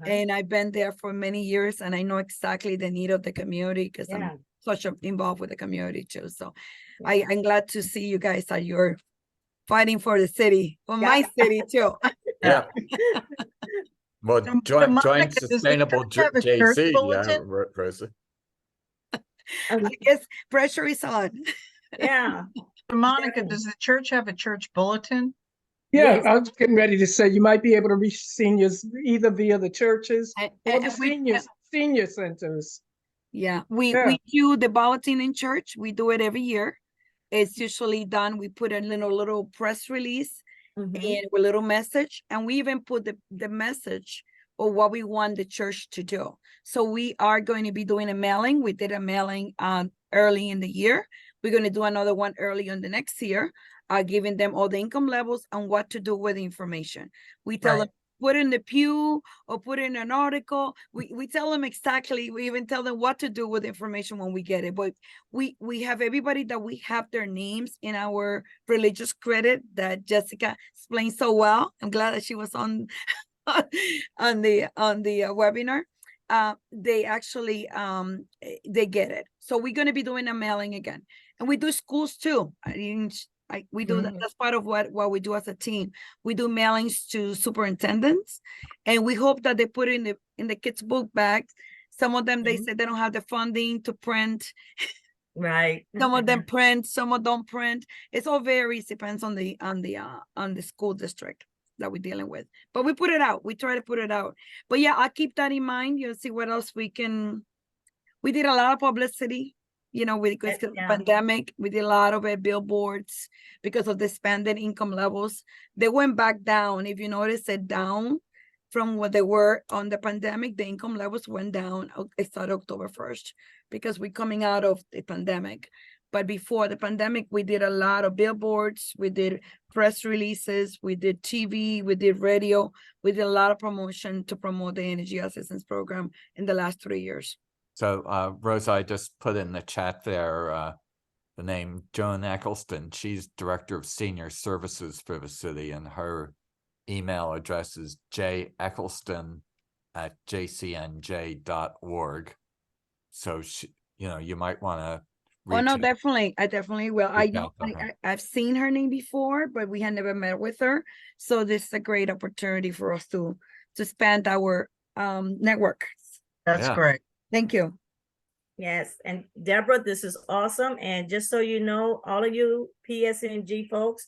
And I've been there for many years and I know exactly the need of the community because I'm such involved with the community too. So I'm glad to see you guys that you're fighting for the city, for my city too. Yeah. Well, join Monica, does the Sustainable church have a church JC, bulletin? Rosa. I guess pressure is on. Yeah. Monica, does the church have a church bulletin? Yeah, Yes. I was getting ready to say you might be able to reach seniors either via the churches or the senior centers. Yeah, we do the bulletin in church. We do it every year. it's usually done. We put a little press release Mhm. and a little message, and we even put the message of what we want the church to do. So we are going to be doing a mailing. We did a mailing early in the year. We're going to do another one early in the next year, giving them all the income levels and what to do with the information. We tell them, put in the pew or put in an article. We tell them exactly, we even tell them what to do with the information when we get it. But we have everybody that we have their names in our religious credit that Jessica explained so well. I'm glad that she was on on the webinar. They actually they get it. So we're going to be doing a mailing again, and we do schools too. We do that. That's part of what we do as a team. We do mailings to superintendents, and we hope that they put it in the kids' book bags. Some of them, they said they don't have the funding to print. Right. Some of them print, some of them don't print. It's all varies, depends on the school district that we're dealing with. But we put it out. We try to put it out. But yeah, I'll keep that in mind. You'll see what else we can. We did a lot of publicity, because of the pandemic. We did a lot of billboards because of the expanded income levels. They went back down. If you notice it down from what they were on the pandemic, the income levels went down. It started October 1st because we're coming out of the pandemic. But before the pandemic, we did a lot of billboards, we did press releases, we did TV, we did radio, we did a lot of promotion to promote the energy assistance program in the last 3 years. So Rosa, I just put in the chat there the name Joan Eccleston. She's Director of Senior Services for the city, and her email address is jeccleston@jcnj.org. So she, you might want to. Oh no, definitely. I definitely will. I've seen her name before, but we had never met with her. So this is a great opportunity for us to expand our network. That's great. Thank you. Yes, and Deborah, this is awesome. And just so you know, all of you PSE&G folks,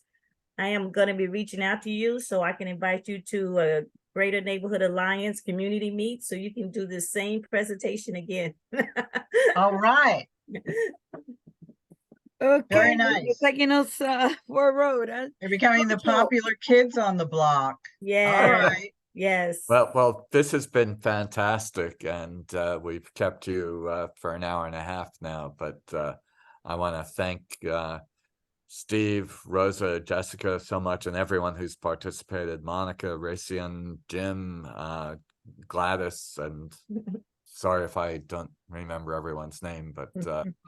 I am going to be reaching out to you so I can invite you to a Greater Neighborhood Alliance community meet so you can do the same presentation again. All right. Okay. Very nice. You're taking us for a road. Huh? You're becoming the popular kids on the block. Yeah. All right. Yes. Well, this has been fantastic, and we've kept you for an hour and a half now, but I want to thank Steve, Rosa, Jessica so much, and everyone who's participated, Monica, Racian, Jim, Gladys, and sorry if I don't remember everyone's name, but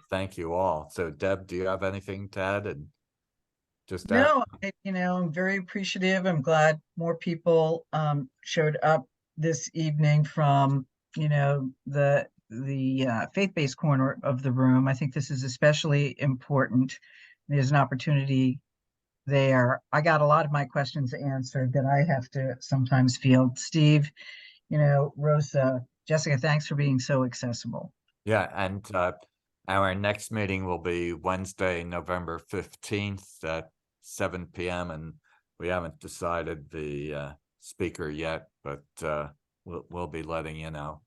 thank you all. So Deb, do you have anything to add? And just no, I'm very appreciative. I'm glad more people showed up this evening from, the faith-based corner of the room. I think this is especially important. There's an opportunity there. I got a lot of my questions answered that I have to sometimes field. Steve, Rosa, Jessica, thanks for being so accessible. Yeah, and our next meeting will be Wednesday, November 15th at 7 p.m. and we haven't decided the speaker yet, but we'll be letting you know.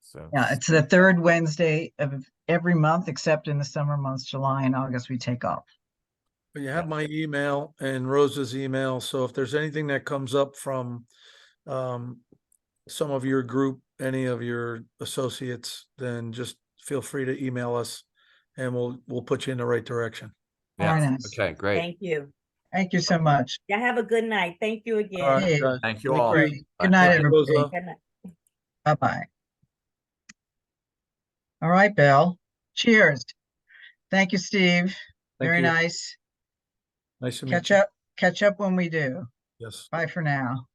So yeah, it's the third Wednesday of every month, except in the summer months, July and August, we take off. But you have my email and Rosa's email. So if there's anything that comes up from some of your group, any of your associates, then just feel free to email us and we'll put you in the right direction. Very nice. Okay, great. Thank you. Thank you so much. Yeah, have a good night. Thank you again. All right, Hey, guys. Thank you all. Great. Good night, Thank you, everybody. Rosa. Good night. Bye-bye. All right, Bill. Cheers. Thank you, Steve. Thank Very you. nice. Nice to meet you. Catch up when we do. Yes. Bye for now.